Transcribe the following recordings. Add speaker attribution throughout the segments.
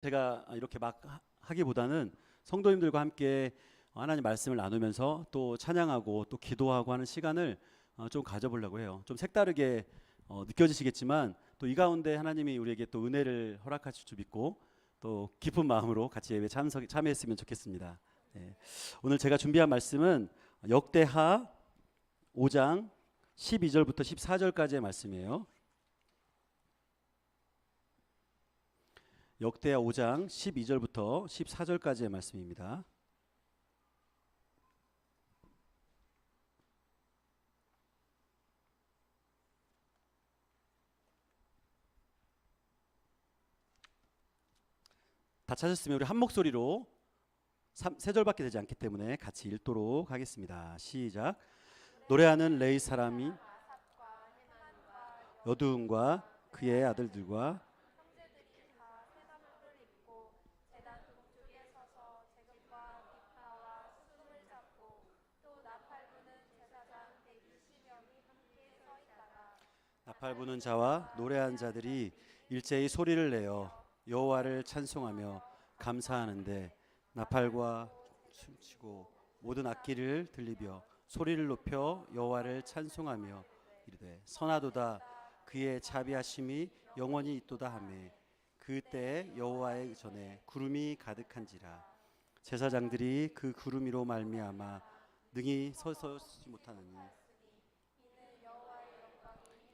Speaker 1: 제가 이렇게 막 하기보다는 성도님들과 함께 하나님 말씀을 나누면서 또 찬양하고 또 기도하고 하는 시간을 좀 가져보려고 해요. 좀 색다르게 느껴지시겠지만 또 이 가운데 하나님이 우리에게 또 은혜를 허락하실 줄 믿고 또 기쁜 마음으로 같이 예배 참여했으면 좋겠습니다. 네. 오늘 제가 준비한 말씀은 역대하 5장 12절부터 14절까지의 말씀이에요. 역대하 5장 12절부터 14절까지의 말씀입니다. 다 찾았으면 우리 한 목소리로 세 절밖에 되지 않기 때문에 같이 읽도록 하겠습니다. 시작. 노래하는 레위 사람이 여두운과 그의 아들들과 나팔 부는 자와 노래하는 자들이 일제히 소리를 내어 여호와를 찬송하며 감사하는데 나팔과 춤추고 모든 악기를 들리며 소리를 높여 여호와를 찬송하며 이르되 선하도다 그의 자비하심이 영원히 있도다 하매 그때 여호와의 전에 구름이 가득한지라 제사장들이 그 구름 위로 말미암아 능히 서서지 못하느니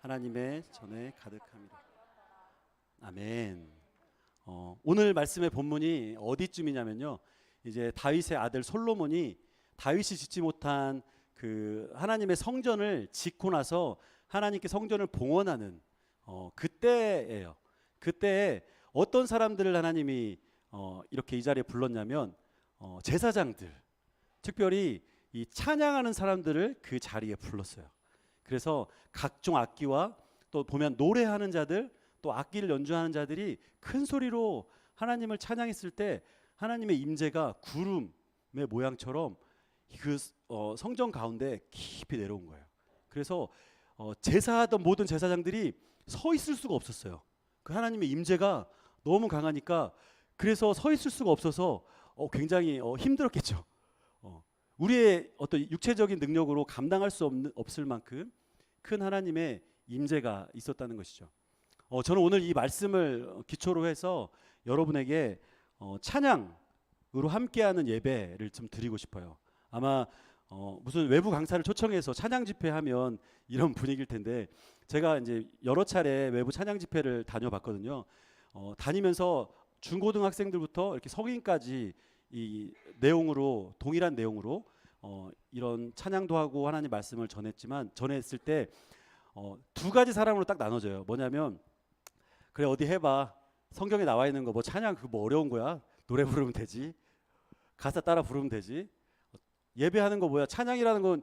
Speaker 1: 하나님의 전에 가득함이라. 아멘. 오늘 말씀의 본문이 어디쯤이냐면요. 이제 다윗의 아들 솔로몬이 다윗이 짓지 못한 그 하나님의 성전을 짓고 나서 하나님께 성전을 봉헌하는 그때예요. 그때 어떤 사람들을 하나님이 이렇게 이 자리에 불렀냐면 제사장들, 특별히 이 찬양하는 사람들을 그 자리에 불렀어요. 그래서 각종 악기와 또 보면 노래하는 자들 또 악기를 연주하는 자들이 큰 소리로 하나님을 찬양했을 때 하나님의 임재가 구름의 모양처럼 그 성전 가운데 깊이 내려온 거예요. 그래서 제사하던 모든 제사장들이 서 있을 수가 없었어요. 그 하나님의 임재가 너무 강하니까 그래서 서 있을 수가 없어서 굉장히 힘들었겠죠. 우리의 어떤 육체적인 능력으로 감당할 수 없을 만큼 큰 하나님의 임재가 있었다는 것이죠. 저는 오늘 이 말씀을 기초로 해서 여러분에게 찬양으로 함께하는 예배를 좀 드리고 싶어요. 아마 무슨 외부 강사를 초청해서 찬양 집회하면 이런 분위기일 텐데 제가 이제 여러 차례 외부 찬양 집회를 다녀봤거든요. 다니면서 중고등학생들부터 이렇게 성인까지 이 내용으로 동일한 내용으로 이런 찬양도 하고 하나님 말씀을 전했을 때 두 가지 사람으로 딱 나눠져요. 뭐냐면 그래 어디 해봐 성경에 나와 있는 거 뭐 찬양 그거 뭐 어려운 거야 노래 부르면 되지 가사 따라 부르면 되지 예배하는 거 뭐야 찬양이라는 건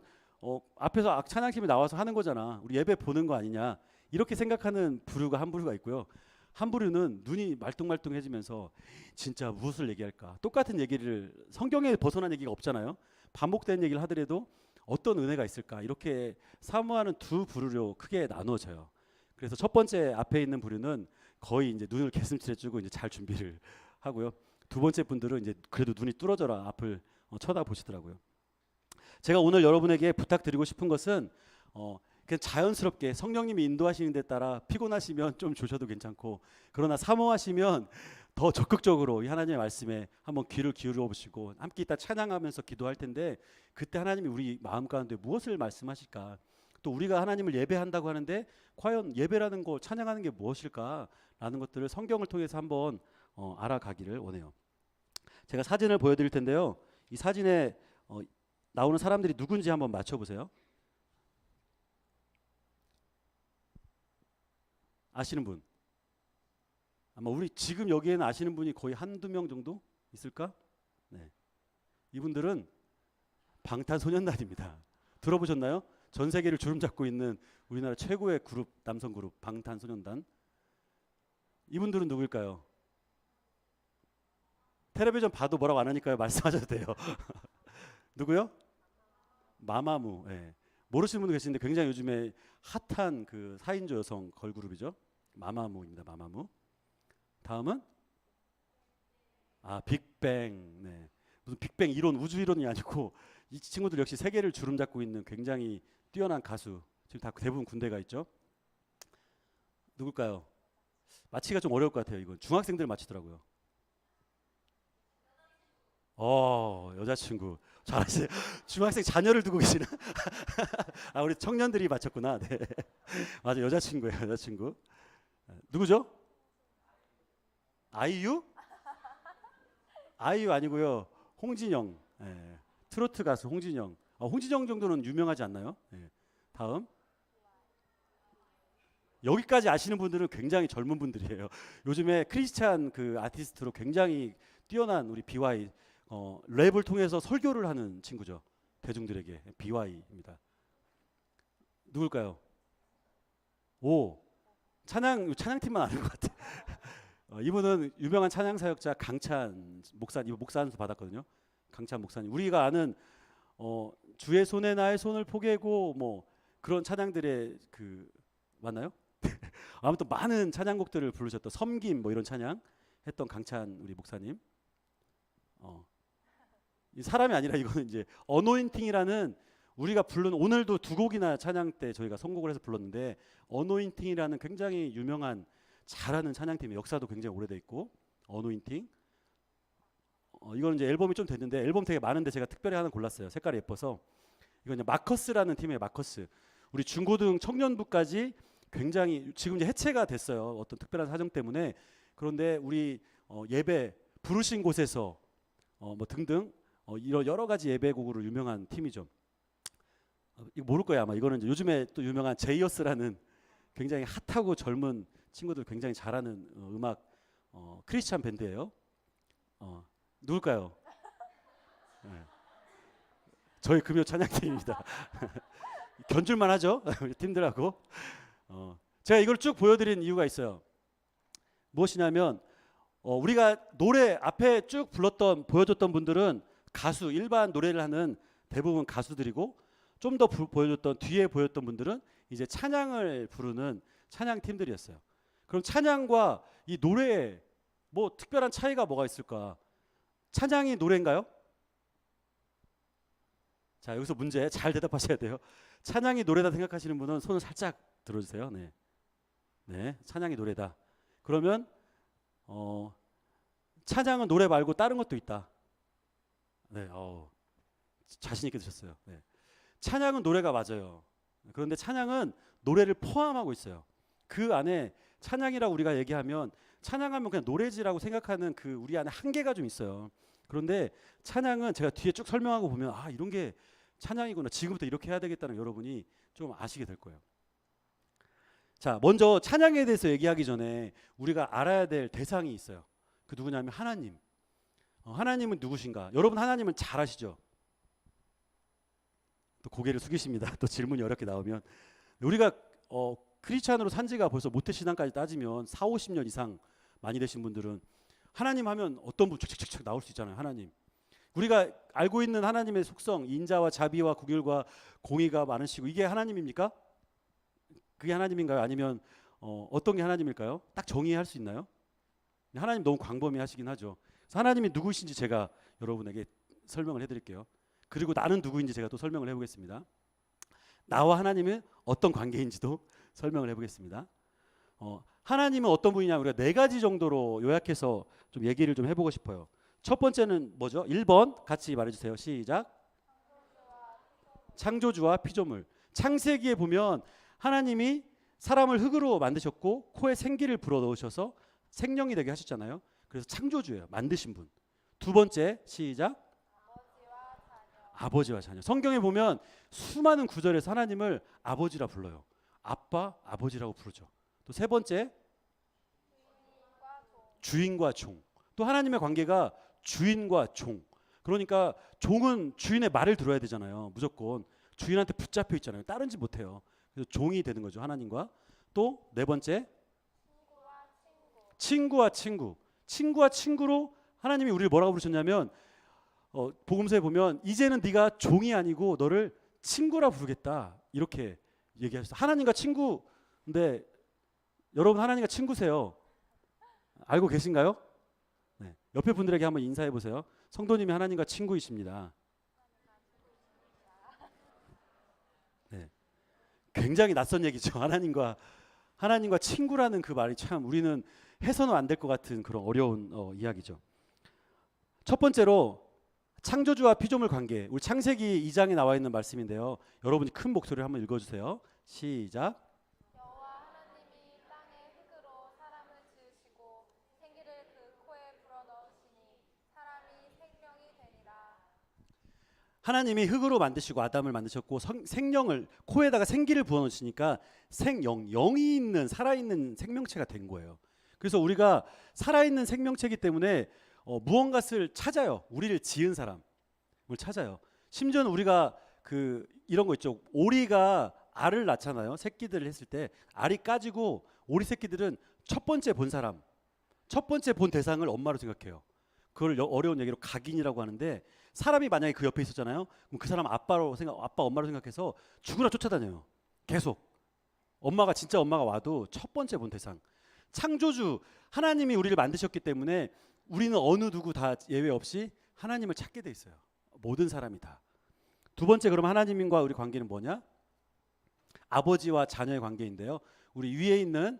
Speaker 1: 앞에서 찬양팀이 나와서 하는 거잖아 우리 예배 보는 거 아니냐 이렇게 생각하는 부류가 한 부류가 있고요. 한 부류는 눈이 말똥말똥해지면서 진짜 무엇을 얘기할까 똑같은 얘기를 성경에 벗어난 얘기가 없잖아요. 반복된 얘기를 하더라도 어떤 은혜가 있을까 이렇게 사모하는 두 부류로 크게 나누어져요. 그래서 첫 번째 앞에 있는 부류는 거의 이제 눈을 개슴츠레 쥐고 이제 잘 준비를 하고요. 두 번째 분들은 이제 그래도 눈이 뚫어져라 앞을 쳐다보시더라고요. 제가 오늘 여러분에게 부탁드리고 싶은 것은 그냥 자연스럽게 성령님이 인도하시는 데 따라 피곤하시면 좀 주셔도 괜찮고 그러나 사모하시면 더 적극적으로 이 하나님의 말씀에 한번 귀를 기울여 보시고 함께 이따 찬양하면서 기도할 텐데 그때 하나님이 우리 마음 가운데 무엇을 말씀하실까 또 우리가 하나님을 예배한다고 하는데 과연 예배라는 거 찬양하는 게 무엇일까라는 것들을 성경을 통해서 한번 알아가기를 원해요. 제가 사진을 보여드릴 텐데요. 이 사진에 나오는 사람들이 누군지 한번 맞춰보세요. 아시는 분? 아마 우리 지금 여기에는 아시는 분이 거의 한두 명 정도 있을까? 네. 이분들은 방탄소년단입니다. 들어보셨나요? 전 세계를 주름잡고 있는 우리나라 최고의 그룹, 남성 그룹 방탄소년단. 이분들은 누구일까요? 텔레비전 봐도 뭐라고 안 하니까요. 말씀하셔도 돼요. 누구요? 마마무. 네. 모르시는 분도 계시는데 굉장히 요즘에 핫한 그 4인조 여성 걸그룹이죠. 마마무입니다. 마마무. 다음은 아, 빅뱅. 네. 무슨 빅뱅 이론, 우주 이론이 아니고 이 친구들 역시 세계를 주름잡고 있는 굉장히 뛰어난 가수. 지금 다 대부분 군대가 있죠. 누굴까요? 맞히기가 좀 어려울 것 같아요. 이건 중학생들 맞히더라고요. 여자친구. 잘하세요. 중학생 자녀를 두고 계시나? 아, 우리 청년들이 맞췄구나. 네. 맞아, 여자친구예요, 여자친구. 누구죠? 아이유? 아이유 아니고요. 홍진영. 예. 트로트 가수 홍진영. 홍진영 정도는 유명하지 않나요? 예. 다음. 여기까지 아시는 분들은 굉장히 젊은 분들이에요. 요즘에 크리스찬 그 아티스트로 굉장히 뛰어난 우리 BY 랩을 통해서 설교를 하는 친구죠. 대중들에게 BY입니다. 누굴까요? 오, 찬양팀만 아는 것 같아. 이분은 유명한 찬양 사역자 강찬 목사님, 목사 안수 받았거든요. 강찬 목사님. 우리가 아는 주의 손에 나의 손을 포개고 뭐 그런 찬양들의 그 맞나요? 아무튼 많은 찬양곡들을 부르셨던 섬김 뭐 이런 찬양 했던 강찬 우리 목사님. 이 사람이 아니라 이거는 이제 어노인팅이라는 우리가 부른 오늘도 두 곡이나 찬양 때 저희가 선곡을 해서 불렀는데 어노인팅이라는 굉장히 유명한 잘하는 찬양팀의 역사도 굉장히 오래돼 있고 어노인팅. 이거는 이제 앨범이 좀 됐는데 앨범 되게 많은데 제가 특별히 하나 골랐어요. 색깔이 예뻐서. 이건 이제 마커스라는 팀의 마커스. 우리 중고등 청년부까지 굉장히 지금 이제 해체가 됐어요. 어떤 특별한 사정 때문에. 그런데 우리 예배 부르신 곳에서 뭐 등등 이런 여러 가지 예배곡으로 유명한 팀이죠. 이거 모를 거예요 아마. 이거는 이제 요즘에 또 유명한 제이어스라는 굉장히 핫하고 젊은 친구들 굉장히 잘하는 음악 크리스찬 밴드예요. 누굴까요? 네. 저희 금요 찬양팀입니다. 견줄만 하죠 우리 팀들하고. 제가 이걸 쭉 보여드린 이유가 있어요. 무엇이냐면 우리가 노래 앞에 쭉 불렀던 보여줬던 분들은 가수 일반 노래를 하는 대부분 가수들이고 좀 더 보여줬던 뒤에 보였던 분들은 이제 찬양을 부르는 찬양 팀들이었어요. 그럼 찬양과 이 노래에 뭐 특별한 차이가 뭐가 있을까? 찬양이 노래인가요? 자, 여기서 문제 잘 대답하셔야 돼요. 찬양이 노래다 생각하시는 분은 손을 살짝 들어주세요. 네, 네, 찬양이 노래다. 그러면 찬양은 노래 말고 다른 것도 있다. 네, 자신 있게 드셨어요. 네. 찬양은 노래가 맞아요. 그런데 찬양은 노래를 포함하고 있어요. 그 안에 찬양이라고 우리가 얘기하면 찬양하면 그냥 노래지라고 생각하는 그 우리 안에 한계가 좀 있어요. 그런데 찬양은 제가 뒤에 쭉 설명하고 보면 아 이런 게 찬양이구나. 지금부터 이렇게 해야 되겠다는 여러분이 좀 아시게 될 거예요. 자, 먼저 찬양에 대해서 얘기하기 전에 우리가 알아야 될 대상이 있어요. 그 누구냐면 하나님. 하나님은 누구신가? 여러분 하나님은 잘 아시죠? 또 고개를 숙이십니다. 또 질문이 어렵게 나오면 우리가 크리스찬으로 산 지가 벌써 모태신앙까지 따지면 4, 50년 이상 많이 되신 분들은 하나님 하면 어떤 분 촥촥촥 나올 수 있잖아요. 하나님. 우리가 알고 있는 하나님의 속성 인자와 자비와 긍휼과 공의가 많으시고 이게 하나님입니까? 그게 하나님인가요? 아니면 어떤 게 하나님일까요? 딱 정의할 수 있나요? 하나님 너무 광범위하시긴 하죠. 그래서 하나님이 누구신지 제가 여러분에게 설명을 해드릴게요. 그리고 나는 누구인지 제가 또 설명을 해보겠습니다. 나와 하나님은 어떤 관계인지도 설명을 해보겠습니다. 하나님은 어떤 분이냐 우리가 네 가지 정도로 요약해서 좀 얘기를 좀 해보고 싶어요. 첫 번째는 뭐죠? 1번 같이 말해주세요. 시작. 창조주와 피조물. 창세기에 보면 하나님이 사람을 흙으로 만드셨고 코에 생기를 불어넣으셔서 생명이 되게 하셨잖아요. 그래서 창조주예요. 만드신 분. 두 번째 시작. 아버지와 자녀. 성경에 보면 수많은 구절에서 하나님을 아버지라 불러요. 아빠, 아버지라고 부르죠. 또 세 번째 주인과 종. 또 하나님의 관계가 주인과 종. 그러니까 종은 주인의 말을 들어야 되잖아요. 무조건 주인한테 붙잡혀 있잖아요. 따르지 못해요. 그래서 종이 되는 거죠. 하나님과. 또 네 번째 친구와 친구. 친구와 친구로 하나님이 우리를 뭐라고 부르셨냐면 복음서에 보면 이제는 네가 종이 아니고 너를 친구라 부르겠다. 이렇게 얘기하셨어요. 하나님과 친구인데 여러분 하나님과 친구세요. 알고 계신가요? 네. 옆에 분들에게 한번 인사해 보세요. 성도님이 하나님과 친구이십니다. 네. 굉장히 낯선 얘기죠. 하나님과 친구라는 그 말이 참 우리는 해서는 안 될 것 같은 그런 어려운 이야기죠. 첫 번째로 창조주와 피조물 관계. 우리 창세기 2장에 나와 있는 말씀인데요. 여러분이 큰 목소리로 한번 읽어주세요. 시작.
Speaker 2: 여호와 하나님이 땅의 흙으로 사람을 지으시고 생기를 그 코에 불어넣으시니 사람이 생명이 되니라.
Speaker 1: 하나님이 흙으로 만드시고 아담을 만드셨고 생명을 코에다가 생기를 부어놓으시니까 영이 있는 살아있는 생명체가 된 거예요. 그래서 우리가 살아있는 생명체이기 때문에 무언가를 찾아요. 우리를 지은 사람을 찾아요. 심지어는 우리가 이런 거 있죠. 오리가 알을 낳잖아요. 새끼들을 했을 때 알이 까지고 오리 새끼들은 첫 번째 본 사람, 첫 번째 본 대상을 엄마로 생각해요. 그걸 어려운 얘기로 각인이라고 하는데 사람이 만약에 그 옆에 있었잖아요. 그럼 그 사람 아빠 엄마로 생각해서 죽으나 쫓아다녀요. 계속 진짜 엄마가 와도 첫 번째 본 대상. 창조주 하나님이 우리를 만드셨기 때문에 우리는 어느 누구 다 예외 없이 하나님을 찾게 돼 있어요. 모든 사람이 다. 두 번째, 그럼 하나님과 우리 관계는 뭐냐? 아버지와 자녀의 관계인데요. 우리 위에 있는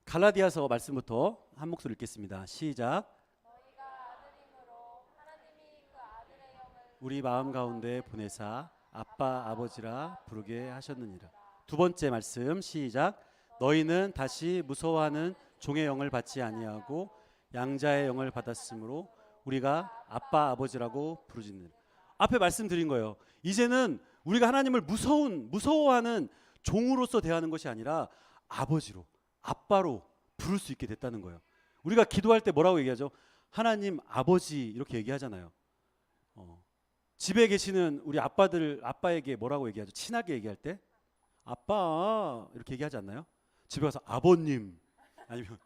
Speaker 1: 갈라디아서 말씀부터 한 목소리 읽겠습니다. 시작.
Speaker 2: 너희가 아들임으로 하나님이 그 아들의 영을
Speaker 1: 우리 마음 가운데 보내사 아빠 아버지라 부르게 하셨느니라. 두 번째 말씀 시작. 너희는 다시 무서워하는 종의 영을 받지 아니하고 양자의 영을 받았으므로 우리가 아빠 아버지라고 부르짖느니라. 앞에 말씀드린 거예요. 이제는 우리가 하나님을 무서워하는 종으로서 대하는 것이 아니라 아버지로, 아빠로 부를 수 있게 됐다는 거예요. 우리가 기도할 때 뭐라고 얘기하죠? 하나님 아버지 이렇게 얘기하잖아요. 집에 계시는 우리 아빠에게 뭐라고 얘기하죠? 친하게 얘기할 때 아빠 이렇게 얘기하지 않나요? 집에 가서 아버님, 아니면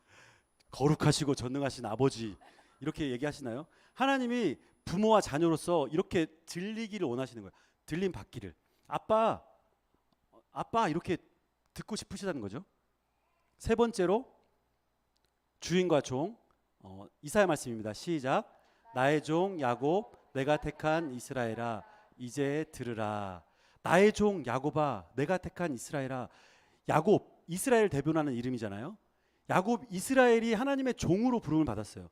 Speaker 1: 거룩하시고 전능하신 아버지 이렇게 얘기하시나요? 하나님이 부모와 자녀로서 이렇게 들리기를 원하시는 거예요. 들림 받기를. 아빠 이렇게 듣고 싶으시다는 거죠. 세 번째로 주인과 종. 이사야 말씀입니다. 시작. 나의 종 야곱 내가 택한 이스라엘아 이제 들으라. 나의 종 야곱아 내가 택한 이스라엘아. 야곱 이스라엘 대변하는 이름이잖아요. 야곱 이스라엘이 하나님의 종으로 부름을 받았어요.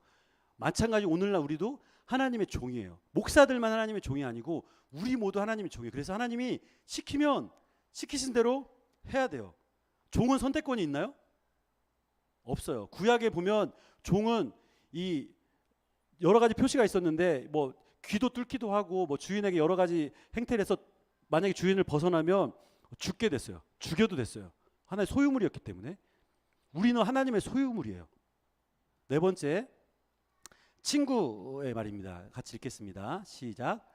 Speaker 1: 마찬가지 오늘날 우리도 하나님의 종이에요. 목사들만 하나님의 종이 아니고 우리 모두 하나님의 종이에요. 그래서 하나님이 시키면 시키신 대로 해야 돼요. 종은 선택권이 있나요? 없어요. 구약에 보면 종은 이 여러 가지 표시가 있었는데 뭐 귀도 뚫기도 하고 뭐 주인에게 여러 가지 행태를 해서 만약에 주인을 벗어나면 죽게 됐어요. 죽여도 됐어요. 하나의 소유물이었기 때문에. 우리는 하나님의 소유물이에요. 네 번째, 친구의 말입니다. 같이 읽겠습니다. 시작.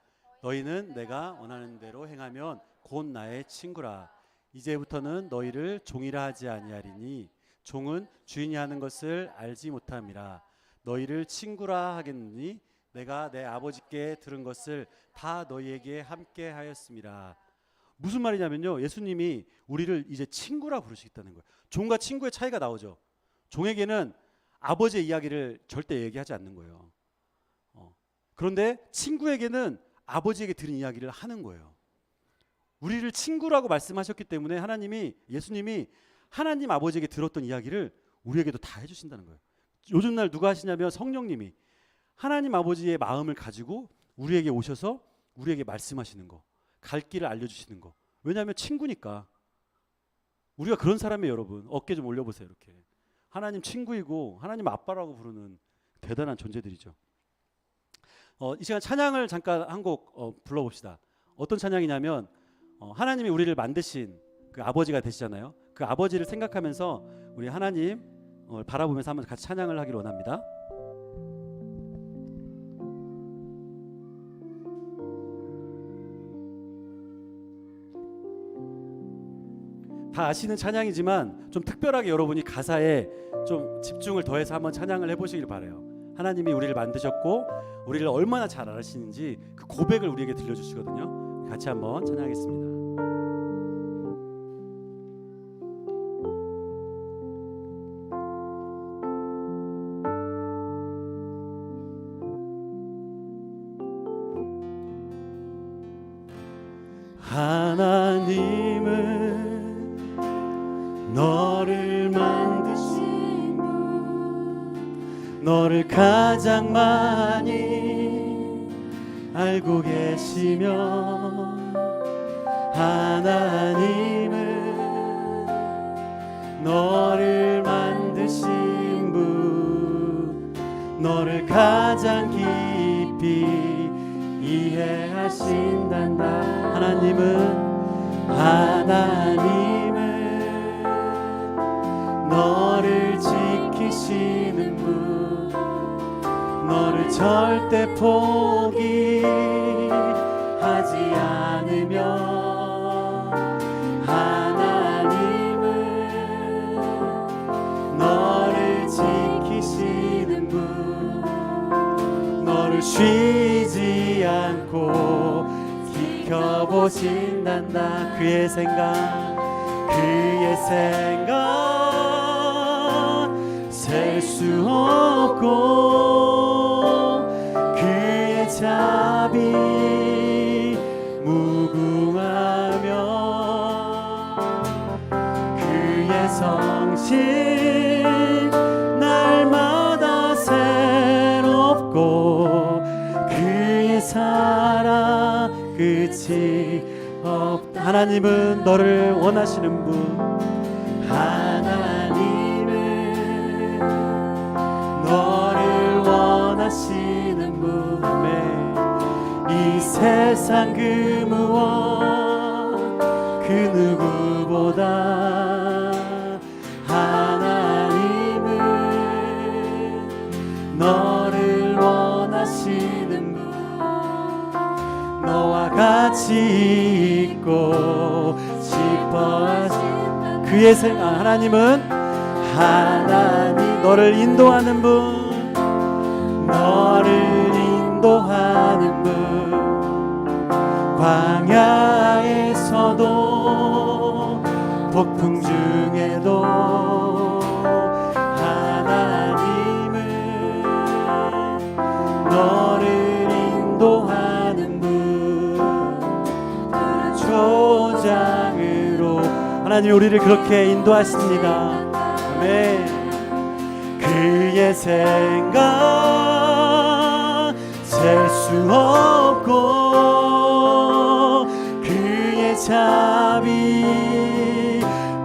Speaker 1: 너희는 내가 원하는 대로 행하면 곧 나의 친구라. 이제부터는 너희를 종이라 하지 아니하리니 종은 주인이 하는 것을 알지 못함이라. 너희를 친구라 하겠느니 내가 내 아버지께 들은 것을 다 너희에게 함께 하였음이라. 무슨 말이냐면요, 예수님이 우리를 이제 친구라 부르시겠다는 거예요. 종과 친구의 차이가 나오죠. 종에게는 아버지의 이야기를 절대 얘기하지 않는 거예요. 그런데 친구에게는 아버지에게 들은 이야기를 하는 거예요. 우리를 친구라고 말씀하셨기 때문에 예수님이 하나님 아버지에게 들었던 이야기를 우리에게도 다 해주신다는 거예요. 요즘 날 누가 하시냐면 성령님이 하나님 아버지의 마음을 가지고 우리에게 오셔서 우리에게 말씀하시는 거, 갈 길을 알려주시는 거. 왜냐하면 친구니까. 우리가 그런 사람이에요. 여러분 어깨 좀 올려보세요. 이렇게 하나님 친구이고 하나님 아빠라고 부르는 대단한 존재들이죠. 이 시간 찬양을 잠깐 한 곡 불러봅시다. 어떤 찬양이냐면 하나님이 우리를 만드신 그 아버지가 되시잖아요. 그 아버지를 생각하면서 우리 하나님 바라보면서 한번 같이 찬양을 하기를 원합니다. 다 아시는 찬양이지만 좀 특별하게 여러분이 가사에 좀 집중을 더해서 한번 찬양을 해보시길 바라요. 하나님이 우리를 만드셨고 우리를 얼마나 잘 아시는지 그 고백을 우리에게 들려주시거든요. 같이 한번 찬양하겠습니다. 하나님은 너를 만드신 분, 너를 가장 많이 알고 계시며, 하나님은 너를 만드신 분, 너를 가장 깊이 이해하신단다. 하나님은 너를 지키시는 분, 너를 절대 포기하지 않으며, 하나님은 너를 지키시는 분, 너를 쉬지 않고 지켜보신단다. 그의 생각 셀 수 없고, 그의 자비 무궁하며, 그의 성실 날마다 새롭고, 그의 사랑 끝이 없다. 하나님은 너를 원하시는 분, 하나님은 너를 원하시는 분. 이 세상 그 무엇 그 누구보다 하나님은 너를 원하시는 분, 너와 같이 있고 싶어 하신 그의 생각. 하나님 너를 인도하는 분, 너를 인도하는 분, 광야에서도 폭풍 중에도 하나님은 너를 인도하는 분, 초장으로 하나님 우리를 그렇게 인도하십니다. 아멘. 그의 생각 셀 수 없고, 그의 자비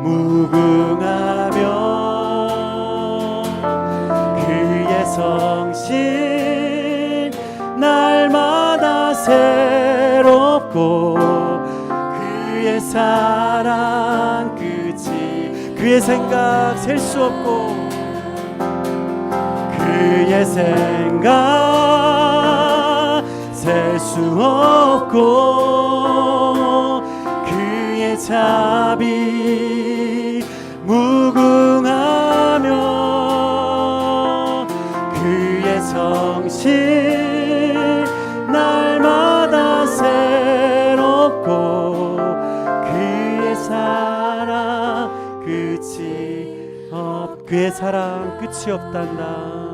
Speaker 1: 무궁하며, 그의 성실 날마다 새롭고, 그의 사랑 끝이, 그의 생각 셀 수 없고, 그의 생각 셀 수 없고, 그의 자비 무궁하며, 그의 성실 날마다 새롭고, 그의 사랑 끝이 그의 사랑 끝이 없단다.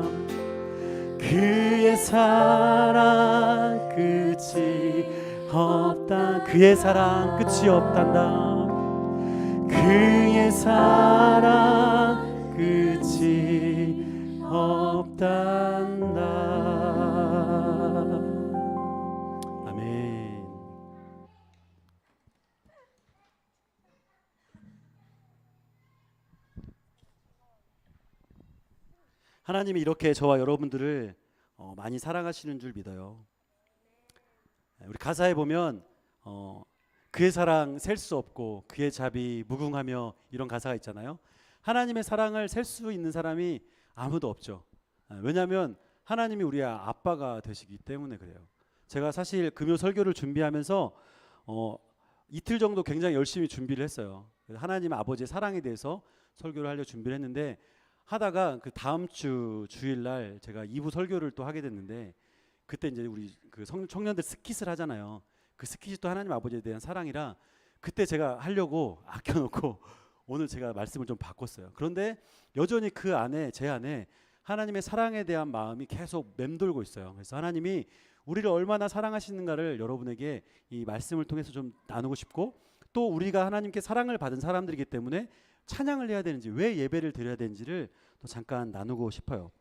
Speaker 1: 그의 사랑 끝이 없다. 그의 사랑 끝이 없단다. 그의 사랑 끝이 없단다. 아멘. 하나님이 이렇게 저와 여러분들을 많이 사랑하시는 줄 믿어요. 우리 가사에 보면 그의 사랑 셀 수 없고 그의 자비 무궁하며 이런 가사가 있잖아요. 하나님의 사랑을 셀 수 있는 사람이 아무도 없죠. 왜냐하면 하나님이 우리의 아빠가 되시기 때문에 그래요. 제가 사실 금요 설교를 준비하면서 이틀 정도 굉장히 열심히 준비를 했어요. 하나님 아버지의 사랑에 대해서 설교를 하려 준비를 했는데, 하다가 그 다음 주 주일날 제가 2부 설교를 또 하게 됐는데, 그때 이제 우리 그 청년들 스킷을 하잖아요. 그 스킷이 또 하나님 아버지에 대한 사랑이라 그때 제가 하려고 아껴놓고 오늘 제가 말씀을 좀 바꿨어요. 그런데 여전히 그 안에 제 안에 하나님의 사랑에 대한 마음이 계속 맴돌고 있어요. 그래서 하나님이 우리를 얼마나 사랑하시는가를 여러분에게 이 말씀을 통해서 좀 나누고 싶고, 또 우리가 하나님께 사랑을 받은 사람들이기 때문에 찬양을 해야 되는지, 왜 예배를 드려야 되는지를 또 잠깐 나누고 싶어요.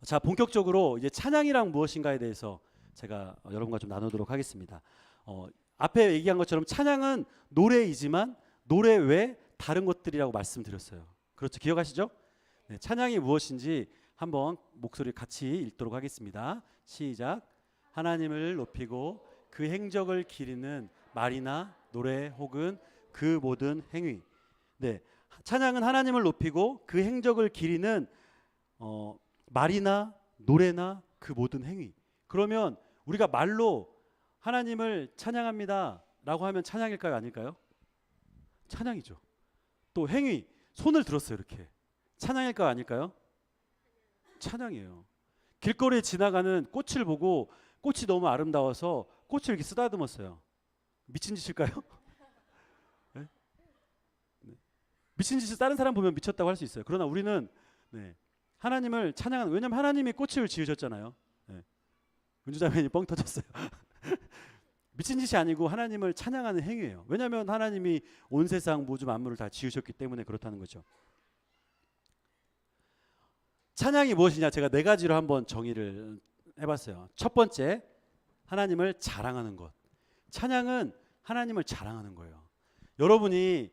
Speaker 1: 자, 본격적으로 이제 찬양이란 무엇인가에 대해서 제가 여러분과 좀 나누도록 하겠습니다. 앞에 얘기한 것처럼 찬양은 노래이지만 노래 외 다른 것들이라고 말씀드렸어요. 그렇죠? 기억하시죠? 네, 찬양이 무엇인지 한번 목소리 같이 읽도록 하겠습니다. 시작. 하나님을 높이고 그 행적을 기리는 말이나 노래 혹은 그 모든 행위. 네, 찬양은 하나님을 높이고 그 행적을 기리는 말이나 노래나 그 모든 행위. 그러면 우리가 말로 하나님을 찬양합니다 라고 하면 찬양일까요, 아닐까요? 찬양이죠. 또 행위, 손을 들었어요, 이렇게. 찬양일까요, 아닐까요? 찬양이에요. 길거리에 지나가는 꽃을 보고 꽃이 너무 아름다워서 꽃을 이렇게 쓰다듬었어요. 미친 짓일까요? 네? 네. 미친 짓을 다른 사람 보면 미쳤다고 할 수 있어요. 그러나 우리는 하나님을 찬양하는, 왜냐하면 하나님이 꽃을 지으셨잖아요. 은주자매님 뻥 터졌어요. 미친 짓이 아니고 하나님을 찬양하는 행위예요. 왜냐하면 하나님이 온 세상 모든 만물을 다 지으셨기 때문에 그렇다는 거죠. 찬양이 무엇이냐, 제가 4가지로 한번 정의를 해봤어요. 첫 번째, 하나님을 자랑하는 것. 찬양은 하나님을 자랑하는 거예요. 여러분이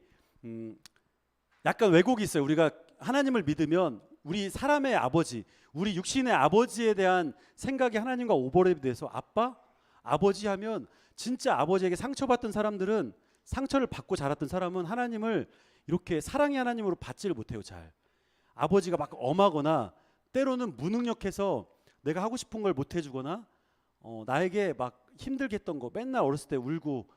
Speaker 1: 약간 왜곡이 있어요. 우리가 하나님을 믿으면 우리 사람의 아버지, 우리 육신의 아버지에 대한 생각이 하나님과 오버랩이 돼서 아빠, 아버지 하면, 진짜 아버지에게 상처받던 사람들은, 상처를 받고 자랐던 사람은 하나님을 이렇게 사랑의 하나님으로 받지를 못해요. 잘. 아버지가 막 엄하거나 때로는 무능력해서 내가 하고 싶은 걸 못 해주거나 나에게 막 힘들게 했던 거, 맨날 어렸을 때 울고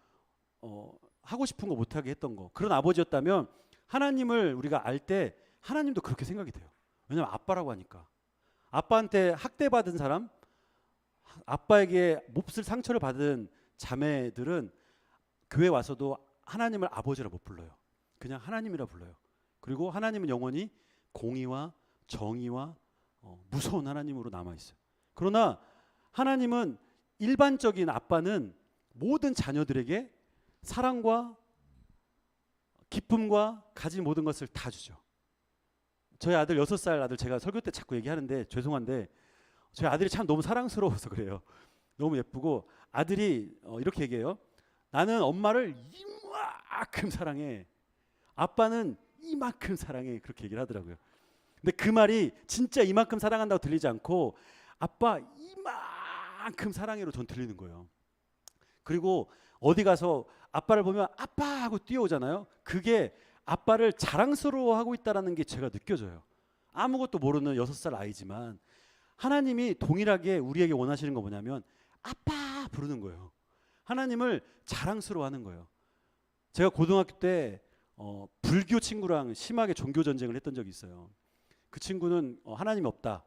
Speaker 1: 하고 싶은 거 못하게 했던 거, 그런 아버지였다면 하나님을 우리가 알 때 하나님도 그렇게 생각이 돼요. 왜냐하면 아빠라고 하니까. 아빠한테 학대받은 사람, 아빠에게 몹쓸 상처를 받은 자매들은 교회 와서도 하나님을 아버지라 못 불러요. 그냥 하나님이라 불러요. 그리고 하나님은 영원히 공의와 정의와 무서운 하나님으로 남아있어요. 그러나 하나님은, 일반적인 아빠는 모든 자녀들에게 사랑과 기쁨과 가진 모든 것을 다 주죠. 저희 아들 6살 아들, 제가 설교 때 자꾸 얘기하는데 죄송한데 저희 아들이 참 너무 사랑스러워서 그래요. 너무 예쁘고 아들이 이렇게 얘기해요. 나는 엄마를 이만큼 사랑해. 아빠는 이만큼 사랑해. 그렇게 얘기를 하더라고요. 근데 그 말이 진짜 이만큼 사랑한다고 들리지 않고 아빠 이만큼 사랑해로 전 들리는 거예요. 그리고 어디 가서 아빠를 보면 아빠 하고 뛰어오잖아요. 그게 아빠를 자랑스러워하고 있다는 게 제가 느껴져요. 아무것도 모르는 6살 아이지만 하나님이 동일하게 우리에게 원하시는 건 뭐냐면 아빠 부르는 거예요. 하나님을 자랑스러워하는 거예요. 제가 고등학교 때 불교 친구랑 심하게 종교 전쟁을 했던 적이 있어요. 그 친구는 하나님이 없다,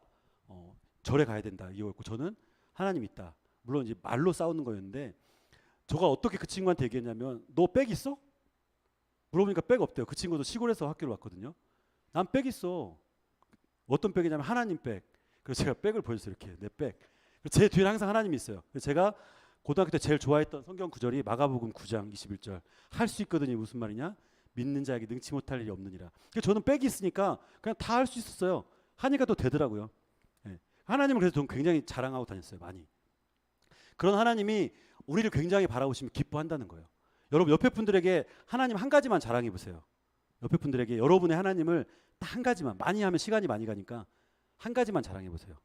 Speaker 1: 절에 가야 된다 이거였고, 저는 하나님 있다. 물론 이제 말로 싸우는 거였는데, 제가 어떻게 그 친구한테 얘기했냐면, 너 백 있어? 물어보니까 백 없대요. 그 친구도 시골에서 학교를 왔거든요. 난 백 있어. 어떤 백이냐면 하나님 백. 그래서 제가 백을 보여줬어요. 이렇게 내 백. 제 뒤에 항상 하나님이 있어요. 그래서 제가 고등학교 때 제일 좋아했던 성경 구절이 마가복음 9장 21절. 할 수 있거든이 무슨 말이냐? 믿는 자에게 능치 못할 일이 없느니라. 그래서 저는 백이 있으니까 그냥 다 할 수 있었어요. 하니까 또 되더라고요. 하나님을 그래서 저는 굉장히 자랑하고 다녔어요. 많이. 그런 하나님이 우리를 굉장히 바라보시면 기뻐한다는 거예요. 여러분 옆에 분들에게 하나님 한 가지만 자랑해 보세요. 옆에 분들에게 여러분의 하나님을 딱 한 가지만, 많이 하면 시간이 많이 가니까 한 가지만 자랑해 보세요.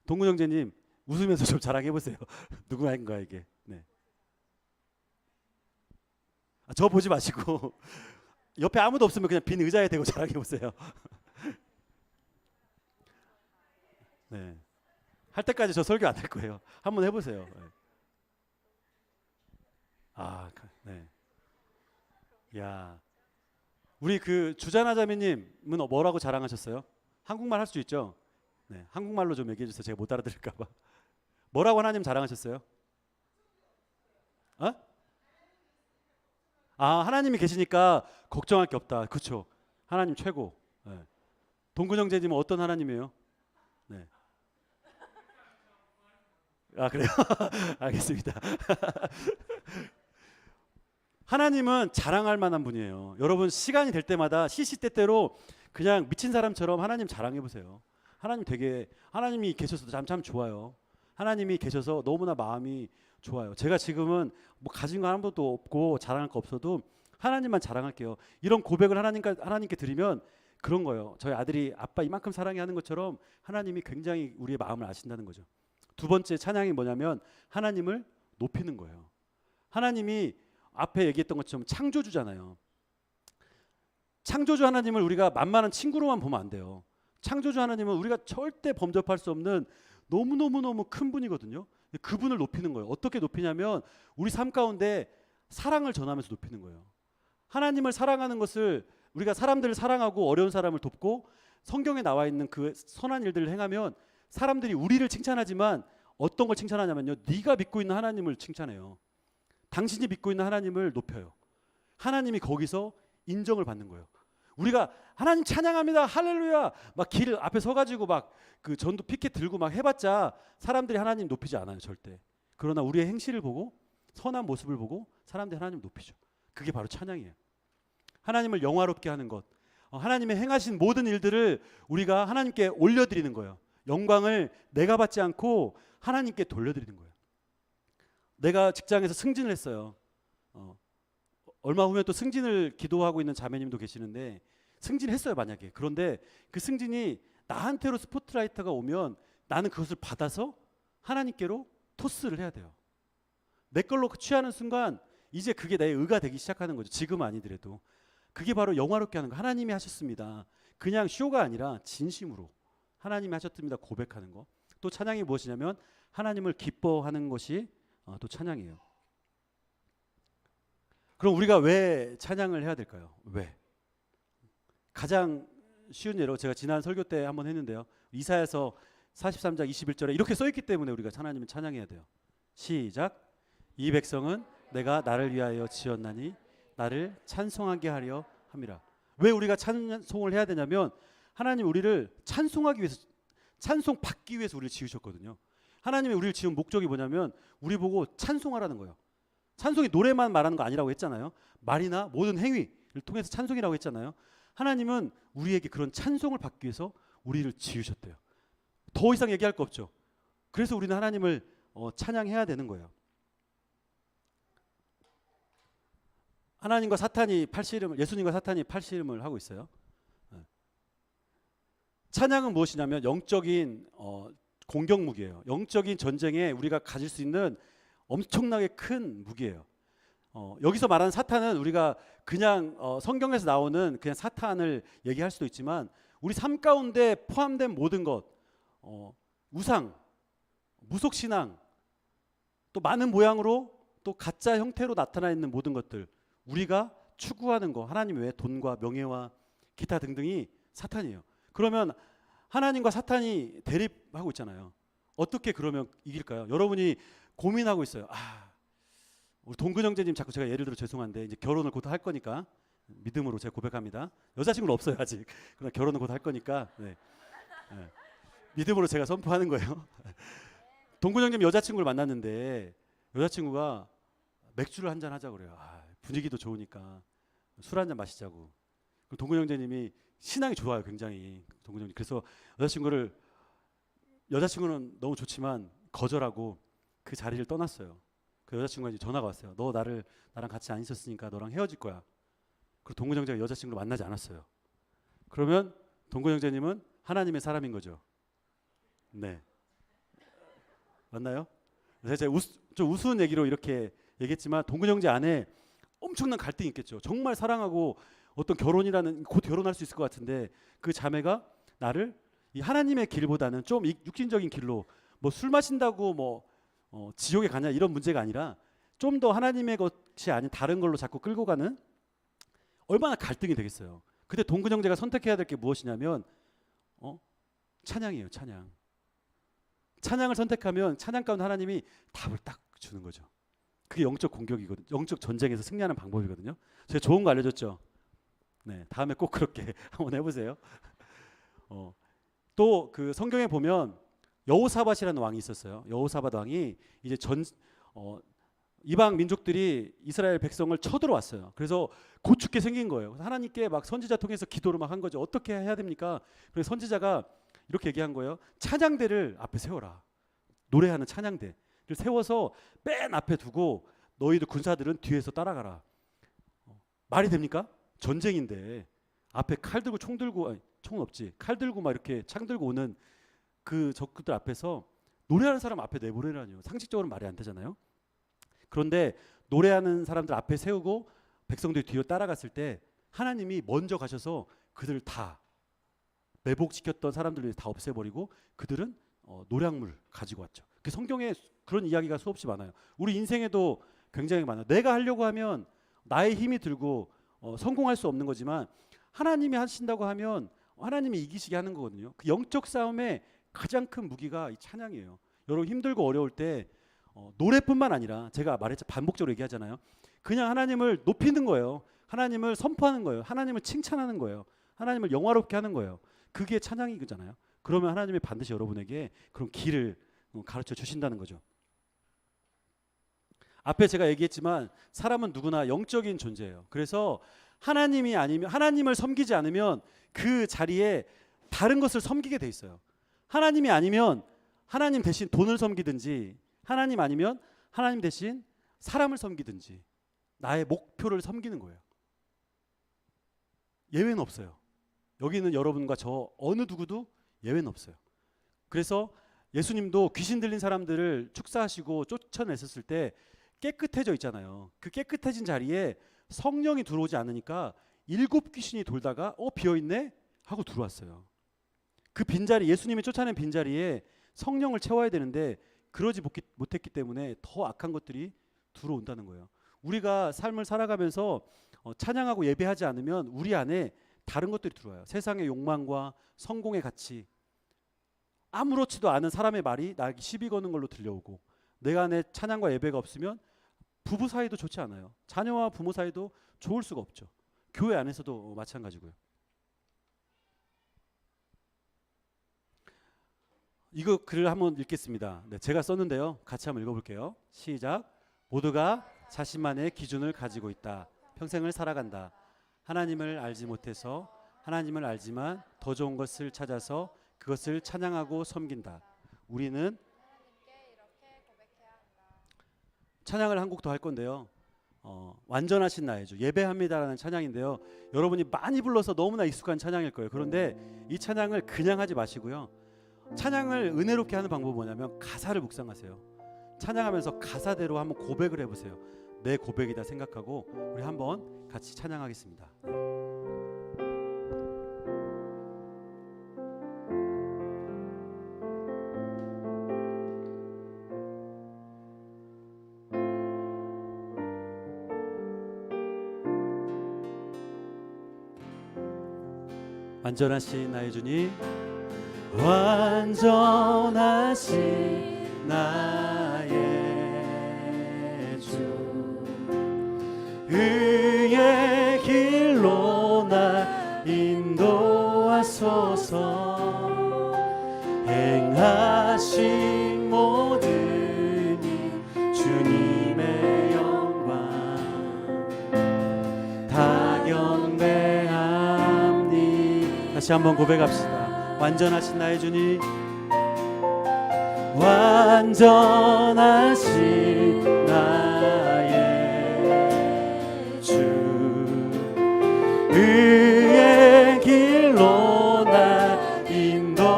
Speaker 1: 동근 형제님 웃으면서 좀 자랑해 보세요. 누구인가에게. 저 보지 마시고 옆에 아무도 없으면 그냥 빈 의자에 대고 자랑해 보세요. 할 때까지 저 설교 안 할 거예요. 한번 해보세요. 야, 우리 그 주자나 자매님은 뭐라고 자랑하셨어요? 한국말 할 수 있죠? 한국말로 좀 얘기해 주세요. 제가 못 알아들을까 봐. 뭐라고 하나님 자랑하셨어요? 하나님이 계시니까 걱정할 게 없다. 그렇죠. 하나님 최고. 동근 형제님은 어떤 하나님이에요? 네. 아 그래요? 알겠습니다. 하나님은 자랑할 만한 분이에요. 여러분 시간이 될 때마다 시시때때로 그냥 미친 사람처럼 하나님 자랑해 보세요. 하나님이 계셔서 참 좋아요. 하나님이 계셔서 너무나 마음이 좋아요. 제가 지금은 뭐 가진 거 아무것도 없고 자랑할 거 없어도 하나님만 자랑할게요. 이런 고백을 하나님께 드리면 그런 거예요. 저희 아들이 아빠 이만큼 사랑해 하는 것처럼 하나님이 굉장히 우리의 마음을 아신다는 거죠. 두 번째 찬양이 뭐냐면 하나님을 높이는 거예요. 하나님이 앞에 얘기했던 것처럼 창조주잖아요. 창조주 하나님을 우리가 만만한 친구로만 보면 안 돼요. 창조주 하나님은 우리가 절대 범접할 수 없는 너무너무너무 큰 분이거든요. 그분을 높이는 거예요. 어떻게 높이냐면 우리 삶 가운데 사랑을 전하면서 높이는 거예요. 하나님을 사랑하는 것을 우리가 사람들을 사랑하고 어려운 사람을 돕고 성경에 나와 있는 그 선한 일들을 행하면 사람들이 우리를 칭찬하지만 어떤 걸 칭찬하냐면요. 네가 믿고 있는 하나님을 칭찬해요. 당신이 믿고 있는 하나님을 높여요. 하나님이 거기서 인정을 받는 거예요. 우리가 하나님 찬양합니다. 할렐루야. 막 길 앞에 서가지고 막 그 전도 피켓 들고 막 해봤자 사람들이 하나님 높이지 않아요. 절대. 그러나 우리의 행실을 보고 선한 모습을 보고 사람들이 하나님 높이죠. 그게 바로 찬양이에요. 하나님을 영화롭게 하는 것. 하나님의 행하신 모든 일들을 우리가 하나님께 올려드리는 거예요. 영광을 내가 받지 않고 하나님께 돌려드리는 거예요. 내가 직장에서 승진을 했어요. 얼마 후면 또 승진을 기도하고 있는 자매님도 계시는데 승진했어요 만약에. 그런데 그 승진이 나한테로 스포트라이트가 오면 나는 그것을 받아서 하나님께로 토스를 해야 돼요. 내 걸로 취하는 순간 이제 그게 내 의가 되기 시작하는 거죠. 지금 아니더라도. 그게 바로 영화롭게 하는 거. 하나님이 하셨습니다. 그냥 쇼가 아니라 진심으로 하나님이 하셨습니다 고백하는 거. 또 찬양이 무엇이냐면 하나님을 기뻐하는 것이 또 찬양이에요. 그럼 우리가 왜 찬양을 해야 될까요? 왜? 가장 쉬운 예로 제가 지난 설교 때 한번 했는데요. 이사야서 43장 21절에 이렇게 써있기 때문에 우리가 하나님을 찬양해야 돼요. 시작. 이 백성은 내가 나를 위하여 지었나니 나를 찬송하게 하려 함이라. 왜 우리가 찬송을 해야 되냐면 하나님 우리를 찬송하기 위해서 찬송 받기 위해서 우리를 지으셨거든요. 하나님이 우리를 지은 목적이 뭐냐면 우리 보고 찬송하라는 거예요. 찬송이 노래만 말하는 거 아니라고 했잖아요. 말이나 모든 행위를 통해서 찬송이라고 했잖아요. 하나님은 우리에게 그런 찬송을 받기 위해서 우리를 지으셨대요. 더 이상 얘기할 거 없죠. 그래서 우리는 하나님을 찬양해야 되는 거예요. 하나님과 사탄이 팔씨름을, 예수님과 사탄이 팔씨름을 하고 있어요. 찬양은 무엇이냐면 영적인 공격 무기예요. 영적인 전쟁에 우리가 가질 수 있는 엄청나게 큰 무기예요. 여기서 말하는 사탄은 우리가 그냥 성경에서 나오는 그냥 사탄을 얘기할 수도 있지만 우리 삶 가운데 포함된 모든 것, 우상, 무속신앙, 또 많은 모양으로 또 가짜 형태로 나타나 있는 모든 것들, 우리가 추구하는 거, 하나님 외에 돈과 명예와 기타 등등이 사탄이에요. 그러면 하나님과 사탄이 대립하고 있잖아요. 어떻게 그러면 이길까요? 여러분이 고민하고 있어요. 우리 동근 형제님 자꾸 제가 예를 들어 죄송한데 이제 결혼을 곧 할 거니까 믿음으로 제가 고백합니다. 여자친구는 없어요 아직. 그러나 결혼은 곧 할 거니까 네. 믿음으로 제가 선포하는 거예요. 동근 형님 여자친구를 만났는데 여자친구가 맥주를 한잔 하자 그래요. 분위기도 좋으니까 술 한잔 마시자고. 동근 형제님이 신앙이 좋아요 굉장히. 동근 형님 그래서 여자친구는 너무 좋지만 거절하고 그 자리를 떠났어요. 그 여자친구가 이제 전화가 왔어요. 너 나랑 같이 안 있었으니까 너랑 헤어질 거야. 그리고 동근 형제가 여자친구를 만나지 않았어요. 그러면 동근 형제님은 하나님의 사람인 거죠. 네. 맞나요? 그래서 제가 좀 우스운 얘기로 이렇게 얘기했지만 동근 형제 안에 엄청난 갈등이 있겠죠. 정말 사랑하고 어떤 결혼이라는 곧 결혼할 수 있을 것 같은데 그 자매가 나를 이 하나님의 길보다는 좀 육신적인 길로 뭐 술 마신다고 뭐 지옥에 가냐 이런 문제가 아니라 좀 더 하나님의 것이 아닌 다른 걸로 자꾸 끌고 가는 얼마나 갈등이 되겠어요. 그때 동근 형제가 선택해야 될 게 무엇이냐면 찬양이에요. 찬양을 선택하면 찬양 가운데 하나님이 답을 딱 주는 거죠. 그게 영적 공격이거든요. 영적 전쟁에서 승리하는 방법이거든요. 제가 좋은 거 알려줬죠. 네, 다음에 꼭 그렇게 한번 해보세요. 또 그 성경에 보면 여호사밧이라는 왕이 있었어요. 여호사밧 왕이 이제 이방 민족들이 이스라엘 백성을 쳐들어왔어요. 그래서 고춥게 생긴 거예요. 하나님께 막 선지자 통해서 기도를 막 한 거죠. 어떻게 해야 됩니까? 그래서 선지자가 이렇게 얘기한 거예요. 찬양대를 앞에 세워라. 노래하는 찬양대를 세워서 맨 앞에 두고 너희들 군사들은 뒤에서 따라가라. 말이 됩니까? 전쟁인데 앞에 칼 들고 총 들고, 아니, 총은 없지, 칼 들고 막 이렇게 창 들고 오는 그 적들 앞에서 노래하는 사람 앞에 내보내라니요. 상식적으로 말이 안 되잖아요. 그런데 노래하는 사람들 앞에 세우고 백성들이 뒤로 따라갔을 때 하나님이 먼저 가셔서 그들을 다 매복시켰던 사람들을 다 없애버리고 그들은 노량물 가지고 왔죠. 그 성경에 그런 이야기가 수없이 많아요. 우리 인생에도 굉장히 많아요. 내가 하려고 하면 나의 힘이 들고 성공할 수 없는 거지만 하나님이 하신다고 하면 하나님이 이기시게 하는 거거든요. 그 영적 싸움의 가장 큰 무기가 이 찬양이에요. 여러분 힘들고 어려울 때 노래뿐만 아니라 제가 반복적으로 얘기하잖아요. 그냥 하나님을 높이는 거예요. 하나님을 선포하는 거예요. 하나님을 칭찬하는 거예요. 하나님을 영화롭게 하는 거예요. 그게 찬양이잖아요. 그러면 하나님이 반드시 여러분에게 그런 길을 가르쳐 주신다는 거죠. 앞에 제가 얘기했지만 사람은 누구나 영적인 존재예요. 그래서 하나님을 섬기지 않으면 그 자리에 다른 것을 섬기게 돼 있어요. 하나님이 아니면 하나님 대신 돈을 섬기든지, 하나님 아니면 하나님 대신 사람을 섬기든지 나의 목표를 섬기는 거예요. 예외는 없어요. 여기 있는 여러분과 저 어느 누구도 예외는 없어요. 그래서 예수님도 귀신 들린 사람들을 축사하시고 쫓아냈었을 때 깨끗해져 있잖아요. 그 깨끗해진 자리에 성령이 들어오지 않으니까 7 귀신이 돌다가 비어있네 하고 들어왔어요. 그 빈자리, 예수님이 쫓아낸 빈자리에 성령을 채워야 되는데 그러지 못했기 때문에 더 악한 것들이 들어온다는 거예요. 우리가 삶을 살아가면서 찬양하고 예배하지 않으면 우리 안에 다른 것들이 들어와요. 세상의 욕망과 성공의 가치, 아무렇지도 않은 사람의 말이 나에게 시비 거는 걸로 들려오고, 내가 안에 찬양과 예배가 없으면 부부 사이도 좋지 않아요. 자녀와 부모 사이도 좋을 수가 없죠. 교회 안에서도 마찬가지고요. 이거 글을 한번 읽겠습니다. 네, 제가 썼는데요. 같이 한번 읽어볼게요. 시작. 모두가 자신만의 기준을 가지고 있다. 평생을 살아간다. 하나님을 알지 못해서 하나님을 알지만 더 좋은 것을 찾아서 그것을 찬양하고 섬긴다. 우리는
Speaker 2: 하나님께 이렇게 고백해야 한다.
Speaker 1: 찬양을 한 곡 더 할 건데요. 완전하신 나의 주, 예배합니다라는 찬양인데요. 여러분이 많이 불러서 너무나 익숙한 찬양일 거예요. 그런데 이 찬양을 그냥 하지 마시고요. 찬양을 은혜롭게 하는 방법은 뭐냐면 가사를 묵상하세요. 찬양하면서 가사대로 한번 고백을 해보세요. 내 고백이다 생각하고 우리 한번 같이 찬양하겠습니다. 완전하신 나의 주님, 완전하신 나의 주, 의의 길로 날 인도하소서. 행하신 모든 일 주님의 영광 다 경배합니다. 다시 한번 고백합시다. 완전하신 나의 주님, 완전하신 나의 주, 의의 길로 날 인도하소서.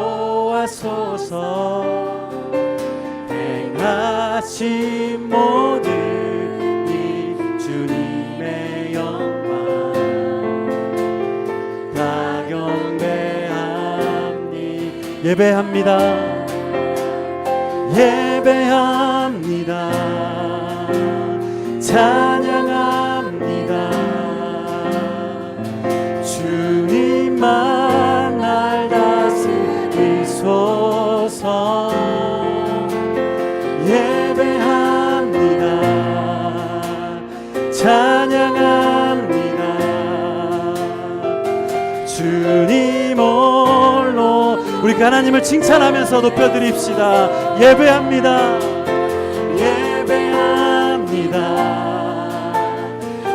Speaker 1: 행하신 모든 일 주님의 영광 다 경배합니다. 예배합니다. 예배합니다. 찬양합니다. 주님만 날 다스리소서. 예배합니다. 찬양합니다. 주님 홀로 그 하나님을 칭찬하면서 높여드립시다. 예배합니다. 예배합니다.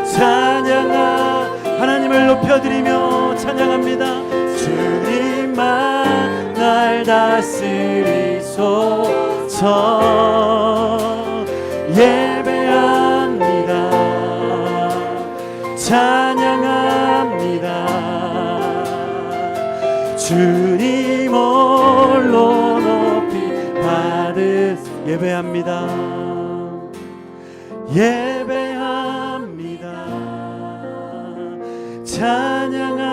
Speaker 1: 찬양하 하나님을 높여드리며 찬양합니다. 주님만 날 다스리소서. 예배합니다. 찬양합니다. 주님 홀로 높이 받으 예배합니다. 예배합니다. 찬양합니다.